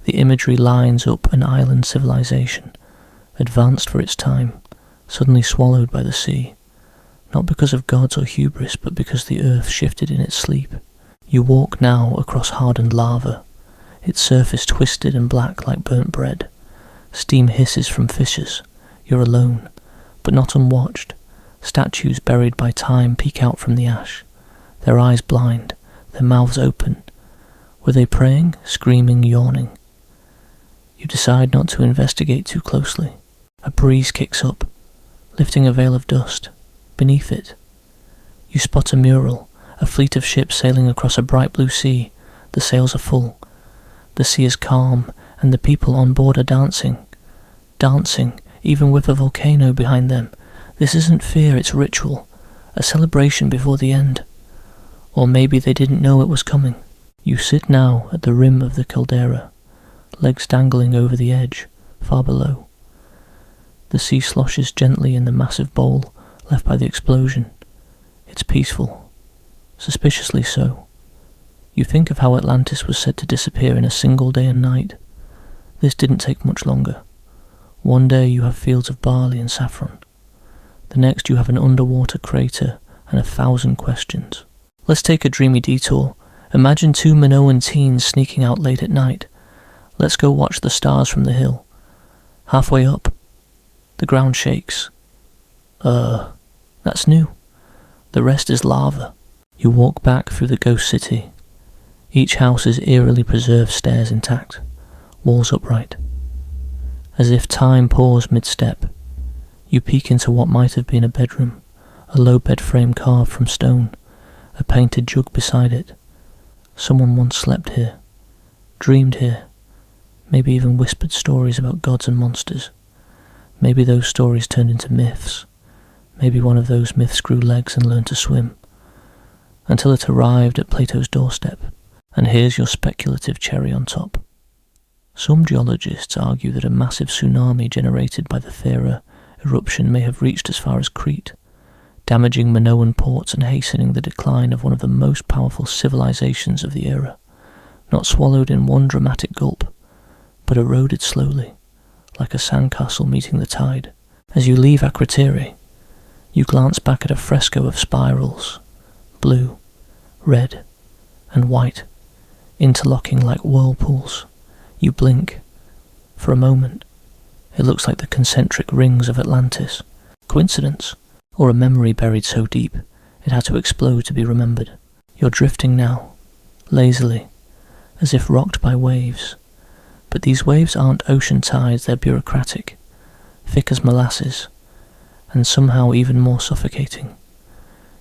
the imagery lines up an island civilization, advanced for its time, suddenly swallowed by the sea, not because of gods or hubris, but because the earth shifted in its sleep. You walk now across hardened lava, its surface twisted and black like burnt bread. Steam hisses from fissures. You're alone, but not unwatched. Statues buried by time peek out from the ash, their eyes blind, their mouths open. Were they praying, screaming, yawning? You decide not to investigate too closely. A breeze kicks up, lifting a veil of dust. Beneath it, you spot a mural, a fleet of ships sailing across a bright blue sea. The sails are full. The sea is calm, and the people on board are dancing. Dancing, even with a volcano behind them. This isn't fear, it's ritual. A celebration before the end. Or maybe they didn't know it was coming. You sit now at the rim of the caldera, legs dangling over the edge, far below. The sea sloshes gently in the massive bowl left by the explosion. It's peaceful. Suspiciously so. You think of how Atlantis was said to disappear in a single day and night. This didn't take much longer. One day you have fields of barley and saffron. The next you have an underwater crater and 1,000 questions. Let's take a dreamy detour. Imagine 2 Minoan teens sneaking out late at night. Let's go watch the stars from the hill. Halfway up, the ground shakes. That's new. The rest is lava. You walk back through the ghost city. Each house is eerily preserved, stairs intact, walls upright. As if time paused mid-step, you peek into what might have been a bedroom, a low bed frame carved from stone, a painted jug beside it. Someone once slept here, dreamed here, maybe even whispered stories about gods and monsters. Maybe those stories turned into myths. Maybe one of those myths grew legs and learned to swim, until it arrived at Plato's doorstep. And here's your speculative cherry on top. Some geologists argue that a massive tsunami generated by the Thera eruption may have reached as far as Crete, damaging Minoan ports and hastening the decline of one of the most powerful civilizations of the era, not swallowed in one dramatic gulp, but eroded slowly, like a sandcastle meeting the tide. As you leave Akrotiri, you glance back at a fresco of spirals, blue, red, and white, interlocking like whirlpools. You blink. For a moment, it looks like the concentric rings of Atlantis. Coincidence? Or a memory buried so deep, it had to explode to be remembered. You're drifting now, lazily, as if rocked by waves. But these waves aren't ocean tides, they're bureaucratic, thick as molasses, and somehow even more suffocating.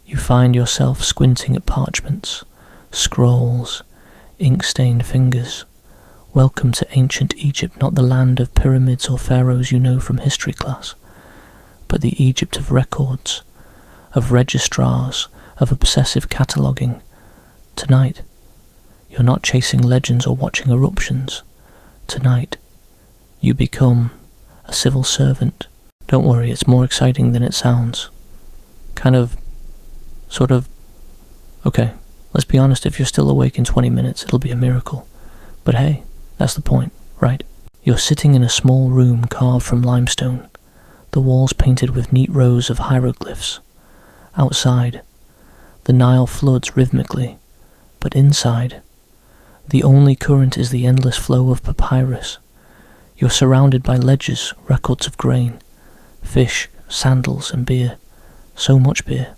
You find yourself squinting at parchments, scrolls, ink-stained fingers. Welcome to ancient Egypt, not the land of pyramids or pharaohs you know from history class, but the Egypt of records, of registrars, of obsessive cataloguing. Tonight, You're not chasing legends or watching eruptions. Tonight, you become a civil servant. Don't worry, it's more exciting than it sounds. Okay, let's be honest, if you're still awake in 20 minutes, it'll be a miracle. But hey, that's the point, right? You're sitting in a small room carved from limestone, the walls painted with neat rows of hieroglyphs. Outside, the Nile floods rhythmically, but inside, the only current is the endless flow of papyrus. You're surrounded by ledgers, records of grain, fish, sandals, and beer. So much beer.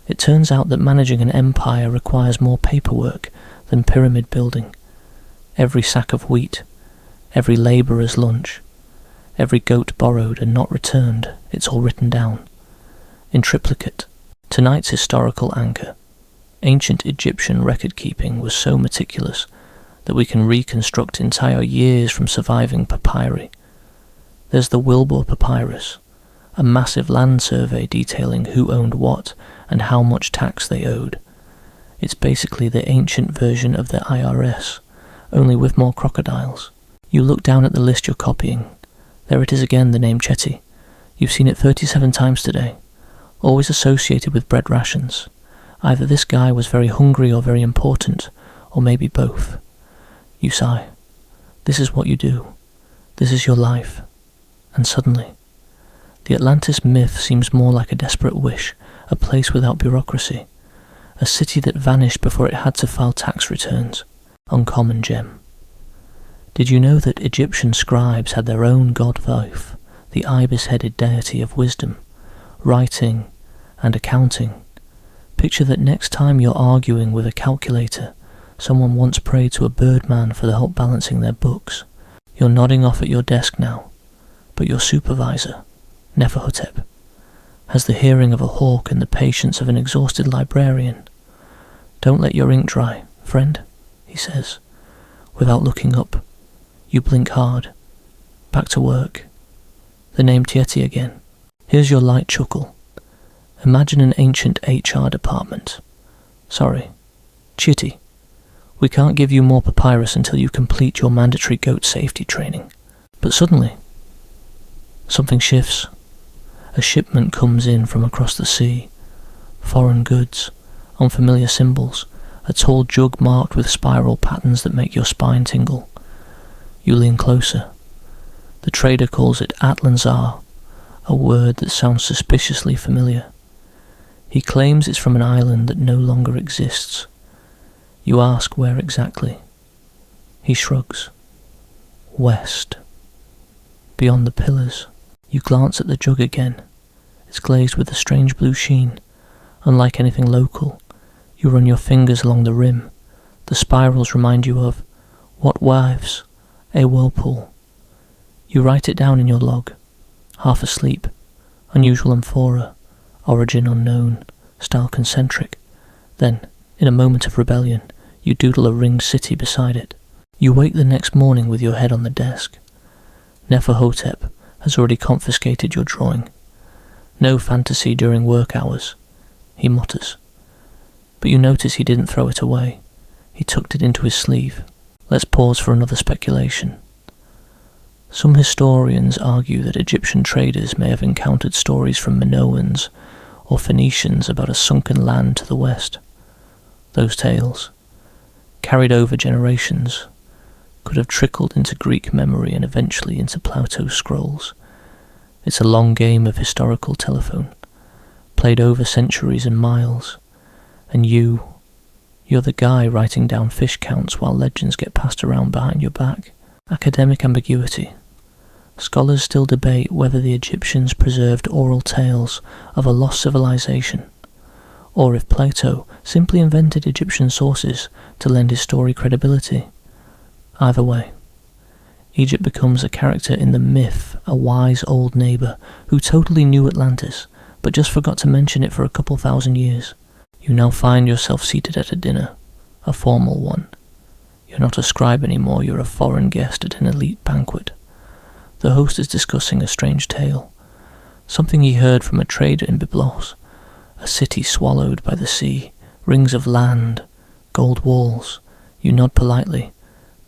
It turns out that managing an empire requires more paperwork than pyramid building. Every sack of wheat, every labourer's lunch, every goat borrowed and not returned, it's all written down. In triplicate. Tonight's historical anchor. Ancient Egyptian record-keeping was so meticulous that we can reconstruct entire years from surviving papyri. There's the Wilbur Papyrus, a massive land survey detailing who owned what and how much tax they owed. It's basically the ancient version of the IRS, only with more crocodiles. You look down at the list you're copying. There it is again, the name Chetty. You've seen it 37 times today, always associated with bread rations. Either this guy was very hungry or very important, or maybe both. You sigh. This is what you do. This is your life. And suddenly, the Atlantis myth seems more like a desperate wish, a place without bureaucracy, a city that vanished before it had to file tax returns. Uncommon gem. Did you know that Egyptian scribes had their own god Thoth, the ibis-headed deity of wisdom, writing, and accounting? Picture that next time you're arguing with a calculator, someone once prayed to a birdman for the help balancing their books. You're nodding off at your desk now, but your supervisor, Neferhotep, has the hearing of a hawk and the patience of an exhausted librarian. Don't let your ink dry, friend, he says. Without looking up, you blink hard. Back to work. The name Tieti again. Here's your light chuckle. Imagine an ancient HR department. Sorry, Chitty. We can't give you more papyrus until you complete your mandatory goat safety training. But suddenly, something shifts. A shipment comes in from across the sea. Foreign goods, unfamiliar symbols, a tall jug marked with spiral patterns that make your spine tingle. You lean closer. The trader calls it Atlanzar, a word that sounds suspiciously familiar. He claims it's from an island that no longer exists. You ask where exactly. He shrugs. West. Beyond the pillars. You glance at the jug again. It's glazed with a strange blue sheen. Unlike anything local, you run your fingers along the rim. The spirals remind you of what wives? A whirlpool. You write it down in your log. Half asleep. Unusual amphora. Origin unknown. Style concentric. Then, in a moment of rebellion, you doodle a ringed city beside it. You wake the next morning with your head on the desk. Neferhotep has already confiscated your drawing. No fantasy during work hours, he mutters. But you notice he didn't throw it away. He tucked it into his sleeve. Let's pause for another speculation. Some historians argue that Egyptian traders may have encountered stories from Minoans or Phoenicians about a sunken land to the west. Those tales, carried over generations, could have trickled into Greek memory and eventually into Plato's scrolls. It's a long game of historical telephone, played over centuries and miles, and you're the guy writing down fish counts while legends get passed around behind your back. Academic ambiguity. Scholars still debate whether the Egyptians preserved oral tales of a lost civilization, or if Plato simply invented Egyptian sources to lend his story credibility. Either way, Egypt becomes a character in the myth, a wise old neighbour who totally knew Atlantis, but just forgot to mention it for a couple thousand years. You now find yourself seated at a dinner, a formal one. You're not a scribe anymore, you're a foreign guest at an elite banquet. The host is discussing a strange tale, something he heard from a trader in Byblos, a city swallowed by the sea, rings of land, gold walls, You nod politely,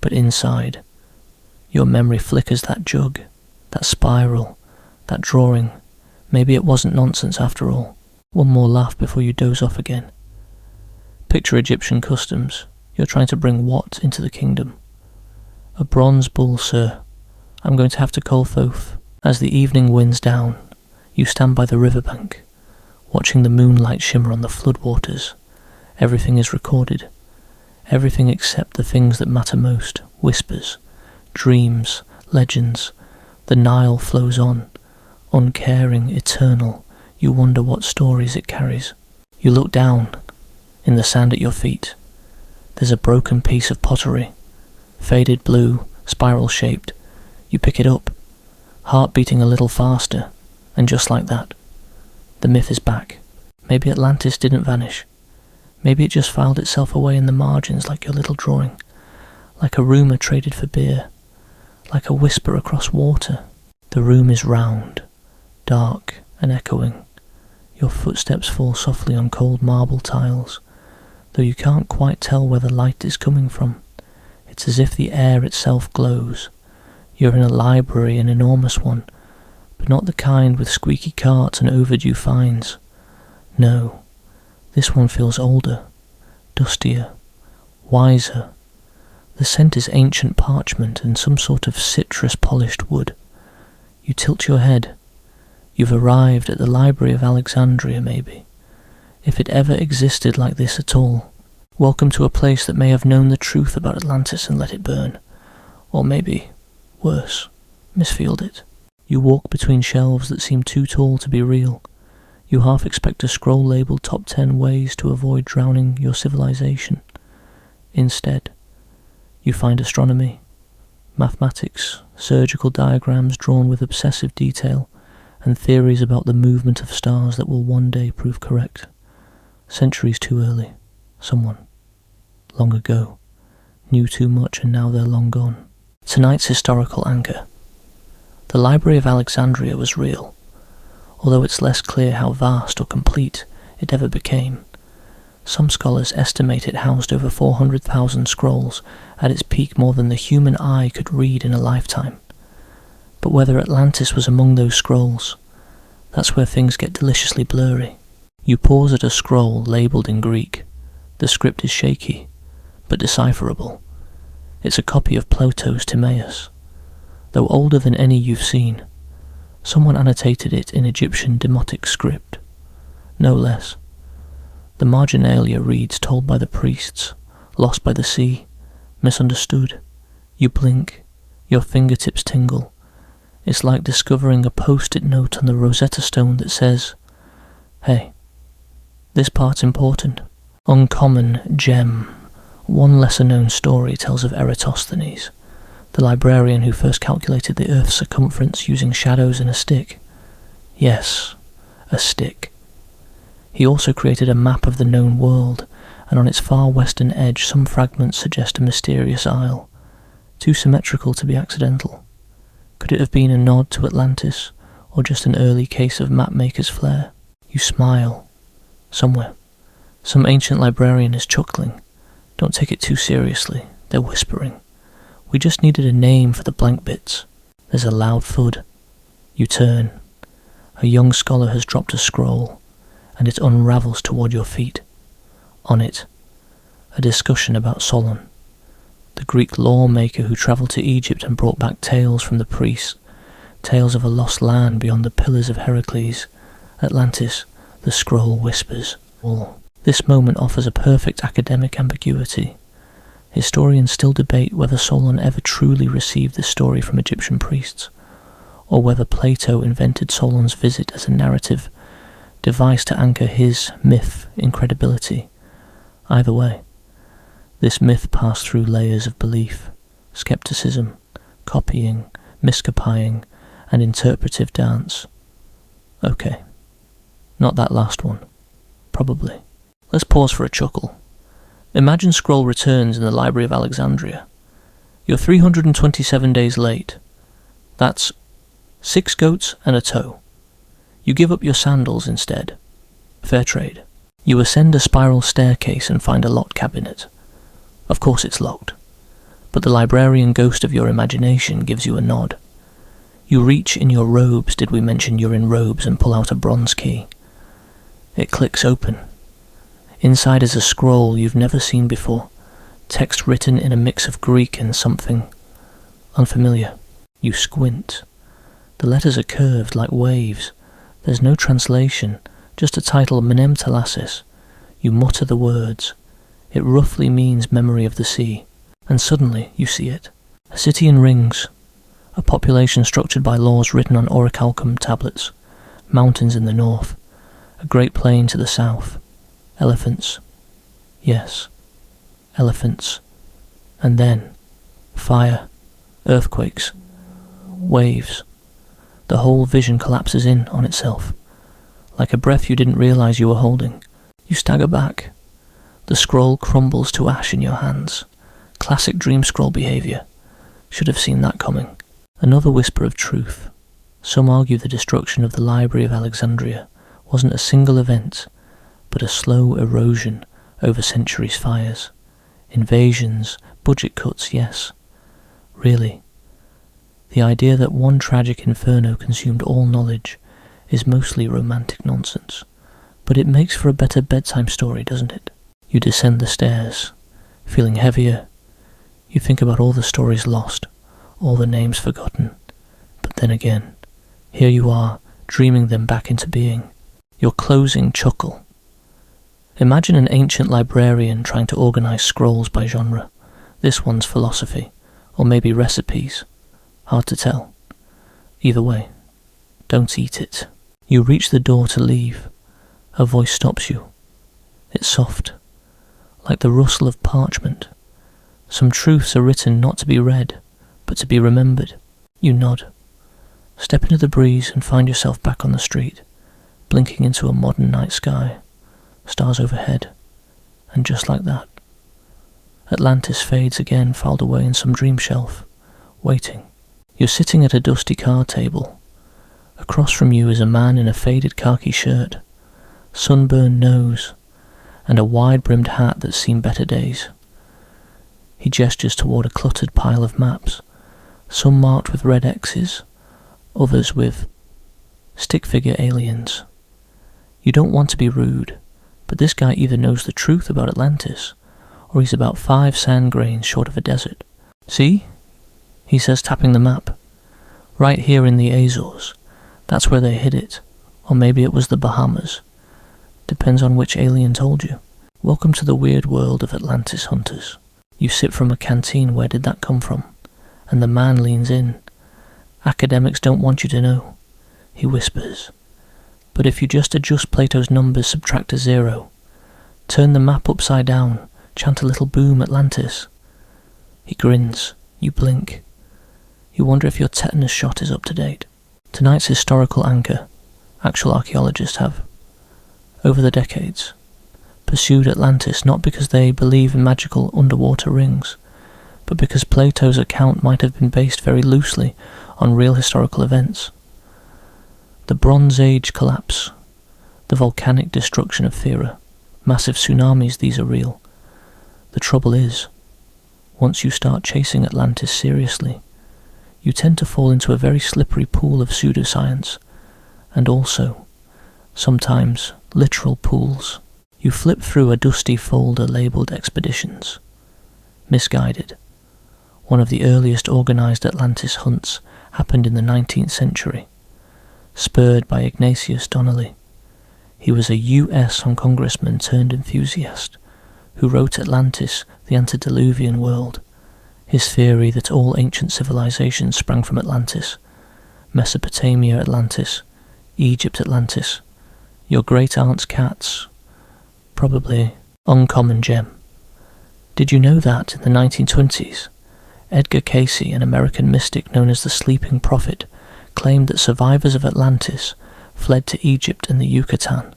but inside, your memory flickers that jug, that spiral, that drawing. Maybe it wasn't nonsense after all. One more laugh before you doze off again. Picture Egyptian customs. You're trying to bring what into the kingdom? A bronze bull, sir. I'm going to have to call Thoth. As the evening winds down, you stand by the riverbank, watching the moonlight shimmer on the floodwaters. Everything is recorded. Everything except the things that matter most. Whispers, dreams, legends. The Nile flows on, uncaring, eternal. You wonder what stories it carries. You look down, in the sand at your feet. There's a broken piece of pottery, faded blue, spiral-shaped. You pick it up, heart beating a little faster, and just like that, the myth is back. Maybe Atlantis didn't vanish. Maybe it just filed itself away in the margins like your little drawing, like a rumour traded for beer, like a whisper across water. The room is round, dark and echoing. Your footsteps fall softly on cold marble tiles, though you can't quite tell where the light is coming from. It's as if the air itself glows. You're in a library, an enormous one, but not the kind with squeaky carts and overdue fines. No, this one feels older, dustier, wiser. The scent is ancient parchment and some sort of citrus-polished wood. You tilt your head. You've arrived at the Library of Alexandria, maybe. If it ever existed like this at all. Welcome to a place that may have known the truth about Atlantis and let it burn. Or maybe, worse, misfield it. You walk between shelves that seem too tall to be real. You half expect a scroll labelled Top 10 Ways to Avoid Drowning Your Civilization. Instead, you find astronomy, mathematics, surgical diagrams drawn with obsessive detail, and theories about the movement of stars that will one day prove correct. Centuries too early. Someone, long ago, knew too much and now they're long gone. Tonight's historical anchor. The Library of Alexandria was real, although it's less clear how vast or complete it ever became. Some scholars estimate it housed over 400,000 scrolls, at its peak more than the human eye could read in a lifetime. But whether Atlantis was among those scrolls, that's where things get deliciously blurry. You pause at a scroll labelled in Greek. The script is shaky, but decipherable. It's a copy of Plato's Timaeus. Though older than any you've seen, someone annotated it in Egyptian demotic script. No less. The marginalia reads told by the priests, lost by the sea, misunderstood. You blink, your fingertips tingle. It's like discovering a post-it note on the Rosetta Stone that says, "Hey, this part's important." Uncommon gem. One lesser-known story tells of Eratosthenes, the librarian who first calculated the Earth's circumference using shadows and a stick. Yes, a stick. He also created a map of the known world, and on its far western edge some fragments suggest a mysterious isle, too symmetrical to be accidental. Could it have been a nod to Atlantis, or just an early case of mapmaker's flair? You smile. Somewhere. Some ancient librarian is chuckling. Don't take it too seriously, they're whispering. We just needed a name for the blank bits. There's a loud thud. You turn. A young scholar has dropped a scroll, and it unravels toward your feet. On it, a discussion about Solon, the Greek lawmaker who travelled to Egypt and brought back tales from the priests, tales of a lost land beyond the pillars of Heracles. Atlantis, the scroll whispers. This moment offers a perfect academic ambiguity. Historians still debate whether Solon ever truly received this story from Egyptian priests, or whether Plato invented Solon's visit as a narrative device to anchor his myth in credibility. Either way, this myth passed through layers of belief, skepticism, copying, miscopying, and interpretive dance. Okay, not that last one. Probably. Let's pause for a chuckle. Imagine scroll returns in the Library of Alexandria. You're 327 days late. That's 6 goats and a toe. You give up your sandals instead. Fair trade. You ascend a spiral staircase and find a locked cabinet. Of course it's locked, but the librarian ghost of your imagination gives you a nod. You reach in your robes, did we mention you're in robes, and pull out a bronze key. It clicks open. Inside is a scroll you've never seen before, text written in a mix of Greek and something unfamiliar. You squint. The letters are curved like waves. There's no translation, just a title, Menem Thalasis. You mutter the words. It roughly means memory of the sea, and suddenly you see it. A city in rings, a population structured by laws written on orichalcum tablets, mountains in the north, a great plain to the south, elephants. Yes, elephants. And then, fire, earthquakes, waves. The whole vision collapses in on itself, like a breath you didn't realize you were holding. You stagger back. The scroll crumbles to ash in your hands. Classic dream scroll behaviour. Should have seen that coming. Another whisper of truth. Some argue the destruction of the Library of Alexandria wasn't a single event, but a slow erosion over centuries' fires. Invasions, budget cuts, yes. Really, the idea that one tragic inferno consumed all knowledge is mostly romantic nonsense, but it makes for a better bedtime story, doesn't it? You descend the stairs, feeling heavier. You think about all the stories lost, all the names forgotten, but then again, here you are, dreaming them back into being. Your closing chuckle. Imagine an ancient librarian trying to organise scrolls by genre. This one's philosophy, or maybe recipes. Hard to tell. Either way, don't eat it. You reach the door to leave. A voice stops you. It's soft, like the rustle of parchment. Some truths are written not to be read, but to be remembered. You nod. Step into the breeze and find yourself back on the street, blinking into a modern night sky, stars overhead, and just like that, Atlantis fades again, filed away in some dream shelf, waiting. You're sitting at a dusty card table. Across from you is a man in a faded khaki shirt, sunburned nose, and a wide-brimmed hat that's seen better days. He gestures toward a cluttered pile of maps, some marked with red X's, others with stick figure aliens. You don't want to be rude, but this guy either knows the truth about Atlantis, or he's about 5 sand grains short of a desert. See? He says, tapping the map. Right here in the Azores. That's where they hid it. Or maybe it was the Bahamas. Depends on which alien told you. Welcome to the weird world of Atlantis hunters. You sip from a canteen. Where did that come from? And the man leans in. Academics don't want you to know. He whispers. But if you just adjust Plato's numbers, subtract a 0, turn the map upside down, chant a little boom Atlantis. He grins. You blink. You wonder if your tetanus shot is up to date. Tonight's historical anchor, actual archaeologists have, over the decades, pursued Atlantis not because they believe in magical underwater rings, but because Plato's account might have been based very loosely on real historical events. The Bronze Age collapse, the volcanic destruction of Thera, massive tsunamis, these are real. The trouble is, once you start chasing Atlantis seriously, you tend to fall into a very slippery pool of pseudoscience, and also, sometimes, literal pools. You flip through a dusty folder labelled expeditions. Misguided. One of the earliest organised Atlantis hunts happened in the 19th century, spurred by Ignatius Donnelly. He was a US congressman turned enthusiast, who wrote Atlantis, the Antediluvian World, his theory that all ancient civilizations sprang from Atlantis, Mesopotamia Atlantis, Egypt Atlantis, your great-aunt's cats, probably uncommon gem. Did you know that in the 1920s, Edgar Cayce, an American mystic known as the Sleeping Prophet, claimed that survivors of Atlantis fled to Egypt and the Yucatan.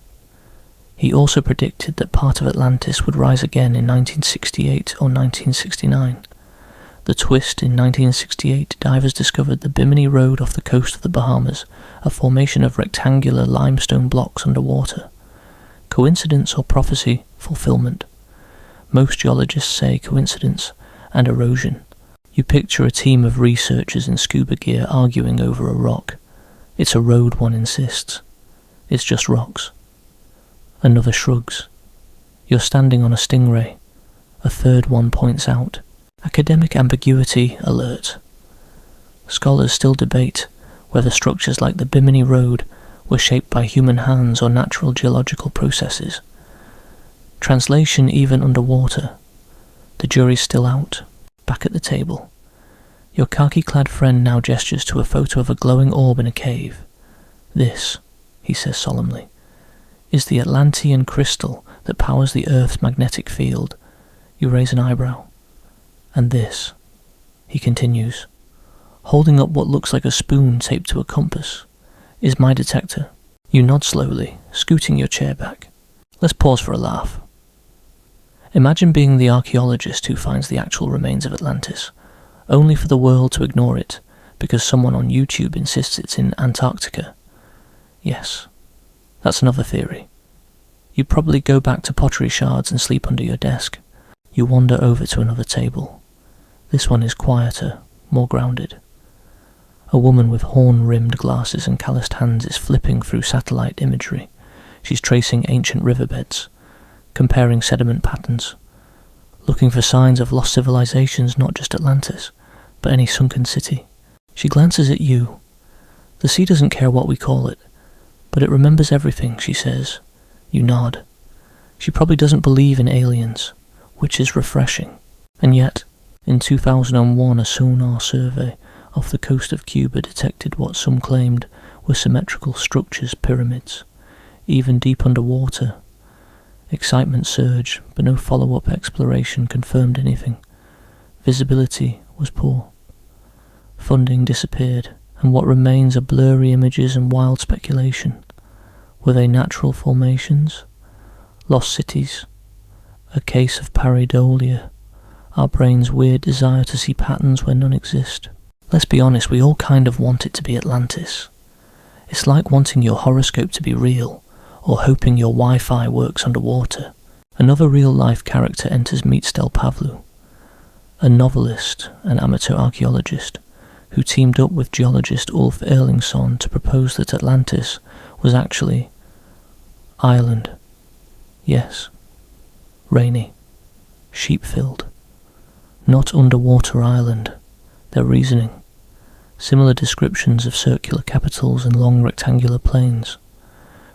He also predicted that part of Atlantis would rise again in 1968 or 1969. The twist: in 1968, divers discovered the Bimini Road off the coast of the Bahamas, a formation of rectangular limestone blocks underwater. Coincidence or prophecy fulfillment? Most geologists say coincidence and erosion. You picture a team of researchers in scuba gear arguing over a rock. It's a road, one insists. It's just rocks. Another shrugs. You're standing on a stingray. A third one points out. Academic ambiguity alert. Scholars still debate whether structures like the Bimini Road were shaped by human hands or natural geological processes. Translation even underwater. The jury's still out. Back at the table. Your khaki-clad friend now gestures to a photo of a glowing orb in a cave. This, he says solemnly, is the Atlantean crystal that powers the Earth's magnetic field. You raise an eyebrow. And this, he continues, holding up what looks like a spoon taped to a compass, is my detector. You nod slowly, scooting your chair back. Let's pause for a laugh. Imagine being the archaeologist who finds the actual remains of Atlantis, only for the world to ignore it because someone on YouTube insists it's in Antarctica. Yes, that's another theory. You probably go back to pottery shards and sleep under your desk. You wander over to another table. This one is quieter, more grounded. A woman with horn-rimmed glasses and calloused hands is flipping through satellite imagery. She's tracing ancient riverbeds, comparing sediment patterns, looking for signs of lost civilizations, not just Atlantis, but any sunken city. She glances at you. The sea doesn't care what we call it, but it remembers everything, she says. You nod. She probably doesn't believe in aliens, which is refreshing. And yet, in 2001, a sonar survey off the coast of Cuba detected what some claimed were symmetrical structures, pyramids, even deep underwater. Excitement surged, but no follow-up exploration confirmed anything. Visibility was poor. Funding disappeared, and what remains are blurry images and wild speculation. Were they natural formations? Lost cities? A case of pareidolia? Our brain's weird desire to see patterns where none exist? Let's be honest, we all kind of want it to be Atlantis. It's like wanting your horoscope to be real, or hoping your Wi-Fi works underwater. Another real-life character enters Meet Stel Pavlou, a novelist and amateur archaeologist who teamed up with geologist Ulf Erlingsson to propose that Atlantis was actually Ireland. Yes, rainy, sheep-filled. Not underwater Ireland, their reasoning. Similar descriptions of circular capitals and long rectangular plains.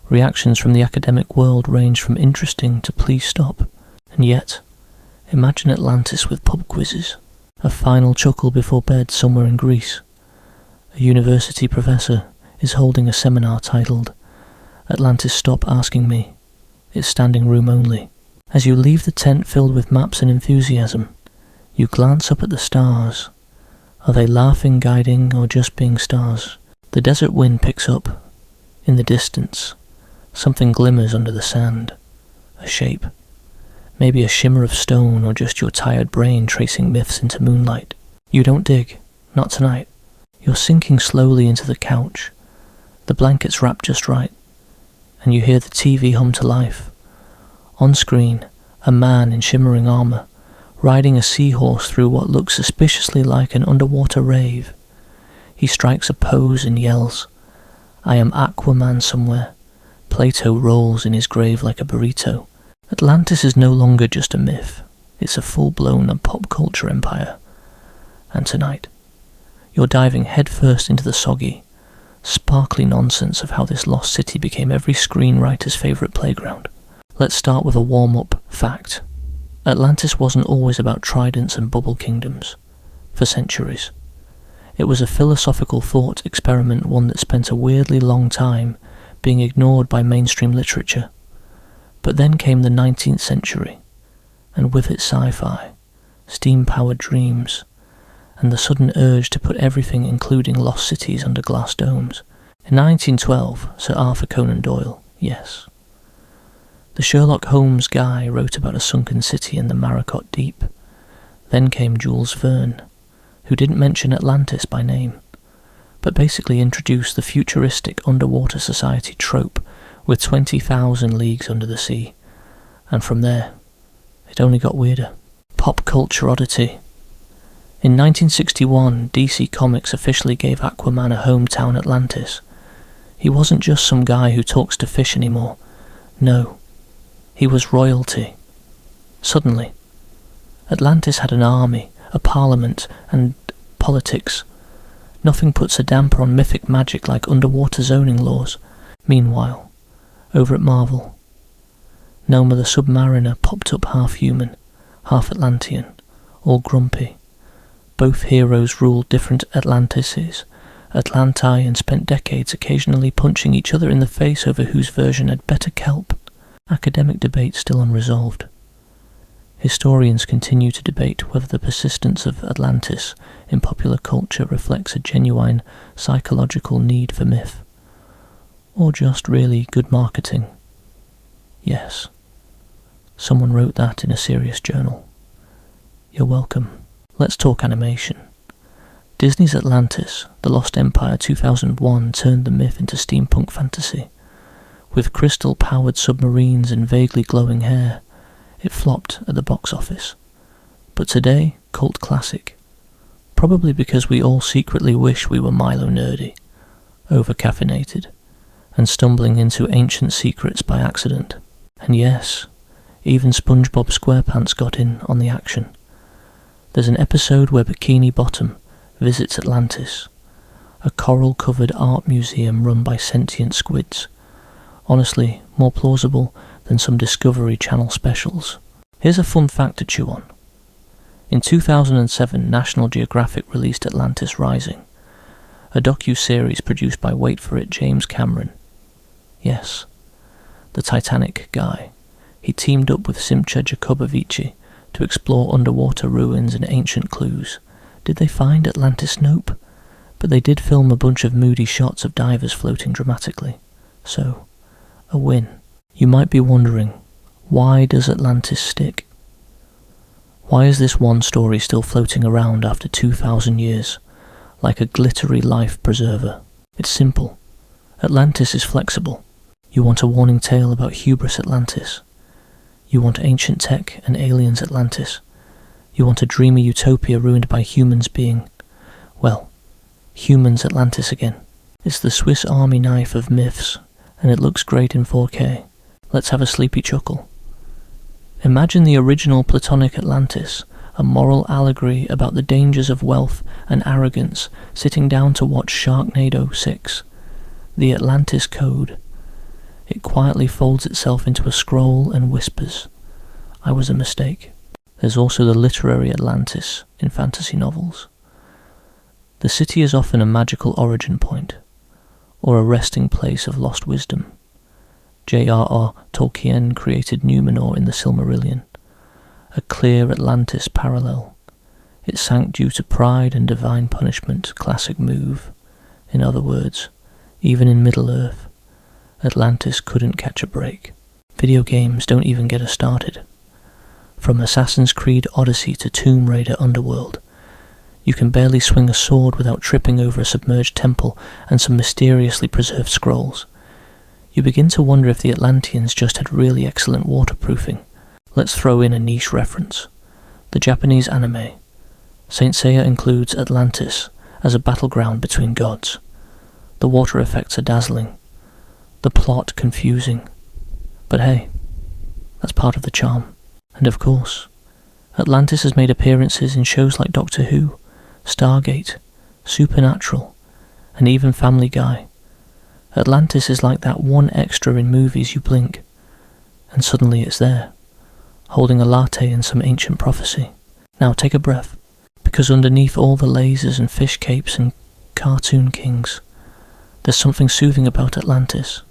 Reactions from the academic world range from interesting to please stop. And yet, imagine Atlantis with pub quizzes, a final chuckle before bed somewhere in Greece. A university professor is holding a seminar titled, Atlantis Stop Asking Me. It's standing room only. As you leave the tent filled with maps and enthusiasm, you glance up at the stars. Are they laughing, guiding, or just being stars? The desert wind picks up. In the distance, something glimmers under the sand. A shape. Maybe a shimmer of stone, or just your tired brain tracing myths into moonlight. You don't dig. Not tonight. You're sinking slowly into the couch. The blanket's wrapped just right. And you hear the TV hum to life. On screen, a man in shimmering armour, riding a seahorse through what looks suspiciously like an underwater rave. He strikes a pose and yells, I am Aquaman somewhere. Plato rolls in his grave like a burrito. Atlantis is no longer just a myth. It's a full-blown pop culture empire. And tonight, you're diving headfirst into the soggy, sparkly nonsense of how this lost city became every screenwriter's favourite playground. Let's start with a warm-up fact. Atlantis wasn't always about tridents and bubble kingdoms. For centuries. It was a philosophical thought experiment, one that spent a weirdly long time being ignored by mainstream literature. But then came the 19th century, and with it sci-fi, steam-powered dreams, and the sudden urge to put everything, including lost cities, under glass domes. In 1912, Sir Arthur Conan Doyle, yes. The Sherlock Holmes guy wrote about a sunken city in the Maracot Deep. Then came Jules Verne, who didn't mention Atlantis by name, but basically introduced the futuristic underwater society trope with 20,000 leagues under the sea, and from there, it It only got weirder. Pop culture oddity. In 1961, DC Comics officially gave Aquaman a hometown Atlantis. He wasn't just some guy who talks to fish anymore. No, he was royalty. Suddenly, Atlantis had an army, a parliament, and politics. Nothing puts a damper on mythic magic like underwater zoning laws. Meanwhile, over at Marvel, Noma the Submariner popped up half human, half Atlantean, all grumpy. Both heroes ruled different Atlantises, Atlanti, and spent decades occasionally punching each other in the face over whose version had better kelp. Academic debate still unresolved. Historians continue to debate whether the persistence of Atlantis in popular culture reflects a genuine psychological need for myth, or just really good marketing. Yes, someone wrote that in a serious journal. You're welcome. Let's talk animation. Disney's Atlantis, The Lost Empire 2001 turned the myth into steampunk fantasy. With crystal-powered submarines and vaguely glowing hair, it flopped at the box office. But today, cult classic. Probably because we all secretly wish we were Milo nerdy, over-caffeinated, and stumbling into ancient secrets by accident. And yes, even SpongeBob SquarePants got in on the action. There's an episode where Bikini Bottom visits Atlantis, a coral-covered art museum run by sentient squids. Honestly, more plausible than some Discovery Channel specials. Here's a fun fact to chew on. In 2007, National Geographic released Atlantis Rising, a docu-series produced by, wait for it, James Cameron. Yes, the Titanic guy. He teamed up with Simcha Jacobovici to explore underwater ruins and ancient clues. Did they find Atlantis? Nope. But they did film a bunch of moody shots of divers floating dramatically. So, a win. You might be wondering, why does Atlantis stick? Why is this one story still floating around after 2,000 years, like a glittery life preserver? It's simple. Atlantis is flexible. You want a warning tale about hubris Atlantis. You want ancient tech and aliens Atlantis. You want a dreamy utopia ruined by humans being, well, humans Atlantis again. It's the Swiss Army knife of myths, and it looks great in 4K. Let's have a sleepy chuckle. Imagine the original Platonic Atlantis, a moral allegory about the dangers of wealth and arrogance, sitting down to watch Sharknado 6, the Atlantis Code. It quietly folds itself into a scroll and whispers, "I was a mistake." There's also the literary Atlantis in fantasy novels. The city is often a magical origin point, or a resting place of lost wisdom. J.R.R. Tolkien created Numenor in the Silmarillion, a clear Atlantis parallel. It sank due to pride and divine punishment, classic move. In other words, even in Middle-earth, Atlantis couldn't catch a break. Video games don't even get us started. From Assassin's Creed Odyssey to Tomb Raider Underworld, you can barely swing a sword without tripping over a submerged temple and some mysteriously preserved scrolls. You begin to wonder if the Atlanteans just had really excellent waterproofing. Let's throw in a niche reference. The Japanese anime. Saint Seiya includes Atlantis as a battleground between gods. The water effects are dazzling. The plot confusing. But hey, that's part of the charm. And of course, Atlantis has made appearances in shows like Doctor Who, Stargate, Supernatural, and even Family Guy. Atlantis is like that one extra in movies you blink, and suddenly it's there, holding a latte in some ancient prophecy. Now take a breath, because underneath all the lasers and fish capes and cartoon kings, there's something soothing about Atlantis.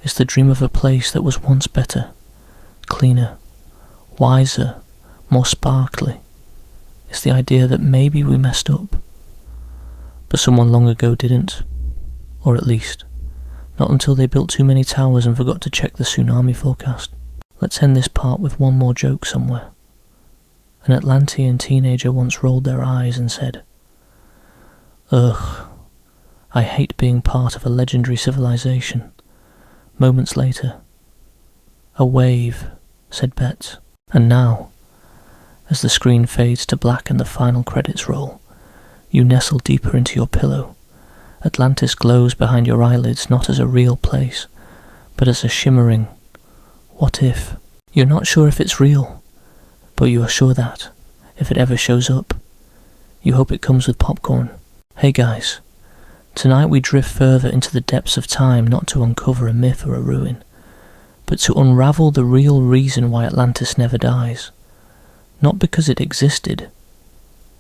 It's the dream of a place that was once better, cleaner, wiser, more sparkly. It's the idea that maybe we messed up, but someone long ago didn't, or at least, not until they built too many towers and forgot to check the tsunami forecast. Let's end this part with one more joke somewhere. An Atlantean teenager once rolled their eyes and said, "Ugh, I hate being part of a legendary civilization." Moments later, "A wave," said Bet. And now, as the screen fades to black and the final credits roll, you nestle deeper into your pillow. Atlantis glows behind your eyelids not as a real place, but as a shimmering what if. You're not sure if it's real, but you are sure that, if it ever shows up, you hope it comes with popcorn. Hey guys, tonight we drift further into the depths of time not to uncover a myth or a ruin, but to unravel the real reason why Atlantis never dies. Not because it existed,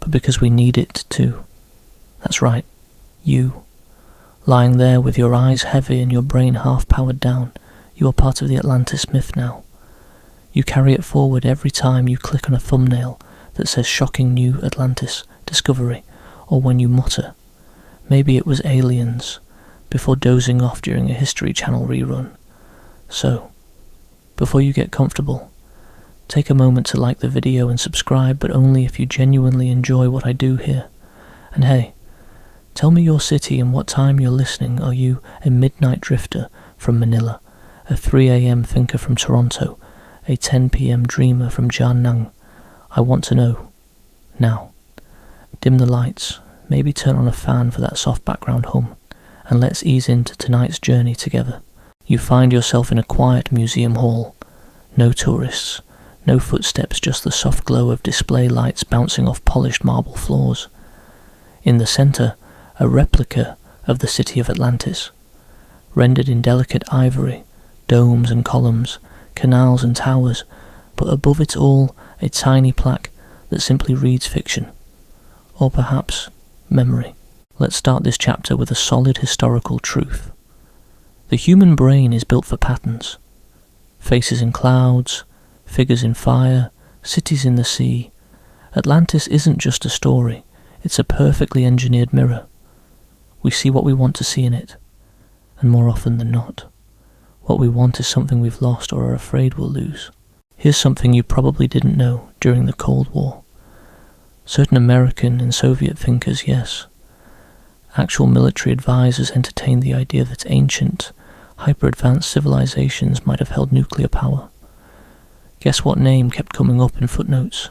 but because we need it to. That's right, you. Lying there with your eyes heavy and your brain half powered down, you are part of the Atlantis myth now. You carry it forward every time you click on a thumbnail that says shocking new Atlantis discovery, or when you mutter, maybe it was aliens, before dozing off during a History Channel rerun. So, before you get comfortable, take a moment to like the video and subscribe, but only if you genuinely enjoy what I do here. And hey, tell me your city and what time you're listening. Are you a midnight drifter from Manila, a 3 a.m. thinker from Toronto, a 10 p.m. dreamer from Jiangnan? I want to know. Now, dim the lights, maybe turn on a fan for that soft background hum, and let's ease into tonight's journey together. You find yourself in a quiet museum hall. No tourists, no footsteps, just the soft glow of display lights bouncing off polished marble floors. In the centre, a replica of the city of Atlantis, rendered in delicate ivory, domes and columns, canals and towers, but above it all, a tiny plaque that simply reads fiction. Or perhaps memory. Let's start this chapter with a solid historical truth. The human brain is built for patterns. Faces in clouds, figures in fire, cities in the sea. Atlantis isn't just a story, it's a perfectly engineered mirror. We see what we want to see in it, and more often than not, what we want is something we've lost or are afraid we'll lose. Here's something you probably didn't know during the Cold War. Certain American and Soviet thinkers, yes. Actual military advisors entertained the idea that ancient, hyper-advanced civilizations might have held nuclear power. Guess what name kept coming up in footnotes?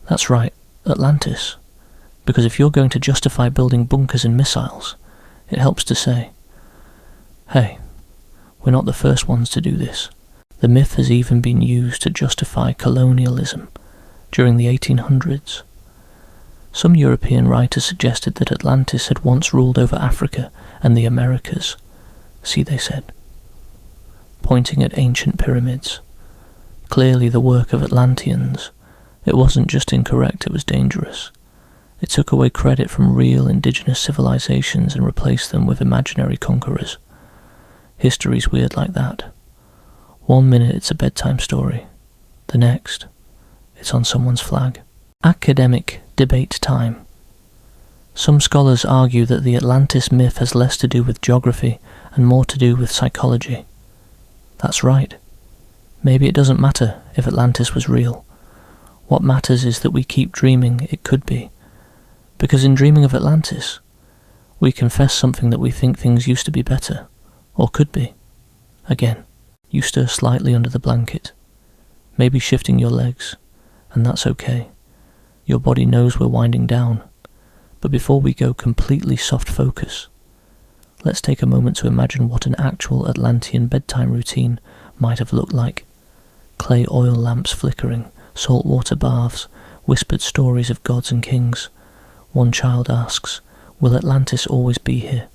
That's right, Atlantis. Because if you're going to justify building bunkers and missiles, it helps to say, hey, we're not the first ones to do this. The myth has even been used to justify colonialism during the 1800s. Some European writers suggested that Atlantis had once ruled over Africa and the Americas. See, they said, pointing at ancient pyramids. Clearly the work of Atlanteans. It wasn't just incorrect, it was dangerous. It took away credit from real indigenous civilizations and replaced them with imaginary conquerors. History's weird like that. 1 minute it's a bedtime story. The next, it's on someone's flag. Academic debate time. Some scholars argue that the Atlantis myth has less to do with geography and more to do with psychology. That's right. Maybe it doesn't matter if Atlantis was real. What matters is that we keep dreaming it could be. Because in dreaming of Atlantis, we confess something that we think things used to be better, or could be. Again, you stir slightly under the blanket, maybe shifting your legs, and that's okay. Your body knows we're winding down. But before we go completely soft focus, let's take a moment to imagine what an actual Atlantean bedtime routine might have looked like. Clay oil lamps flickering, saltwater baths, whispered stories of gods and kings. One child asks, will Atlantis always be here?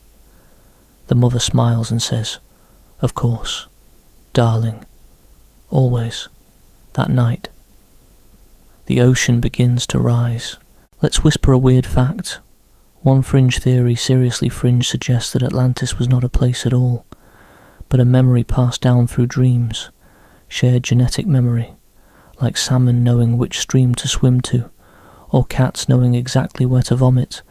The mother smiles and says, of course, darling, always, that night. The ocean begins to rise. Let's whisper a weird fact. One fringe theory, seriously fringe, suggests that Atlantis was not a place at all, but a memory passed down through dreams, shared genetic memory, like salmon knowing which stream to swim to, or cats knowing exactly where to vomit,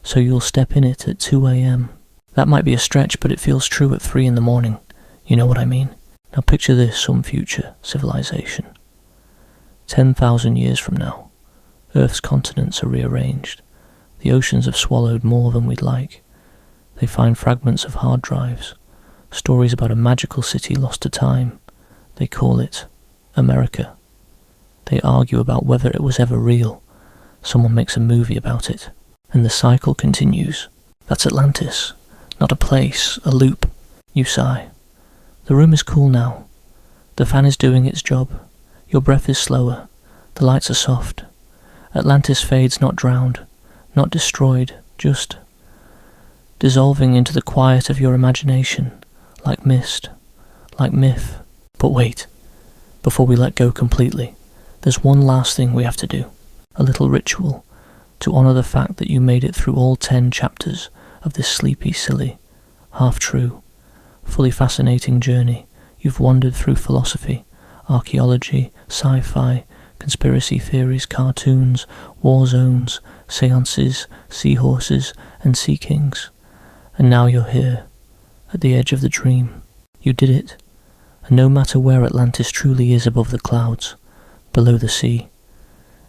so you'll step in it at 2 a.m. That might be a stretch, but it feels true at 3 in the morning. You know what I mean? Now picture this, some future civilization. 10,000 years from now, Earth's continents are rearranged. The oceans have swallowed more than we'd like. They find fragments of hard drives, stories about a magical city lost to time. They call it America. They argue about whether it was ever real. Someone makes a movie about it. And the cycle continues. That's Atlantis. Not a place, a loop. You sigh. The room is cool now. The fan is doing its job. Your breath is slower. The lights are soft. Atlantis fades, not drowned, not destroyed, just dissolving into the quiet of your imagination, like mist, like myth. But wait, before we let go completely, there's one last thing we have to do, a little ritual, to honour the fact that you made it through all 10 chapters of this sleepy, silly, half-true, fully fascinating journey. You've wandered through philosophy, archaeology, sci-fi, conspiracy theories, cartoons, war zones, seances, seahorses, and sea kings. And now you're here, at the edge of the dream. You did it. And no matter where Atlantis truly is above the clouds, below the sea,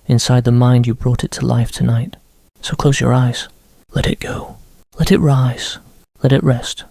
inside the mind you brought it to life tonight. So close your eyes. Let it go. Let it rise. Let it rest.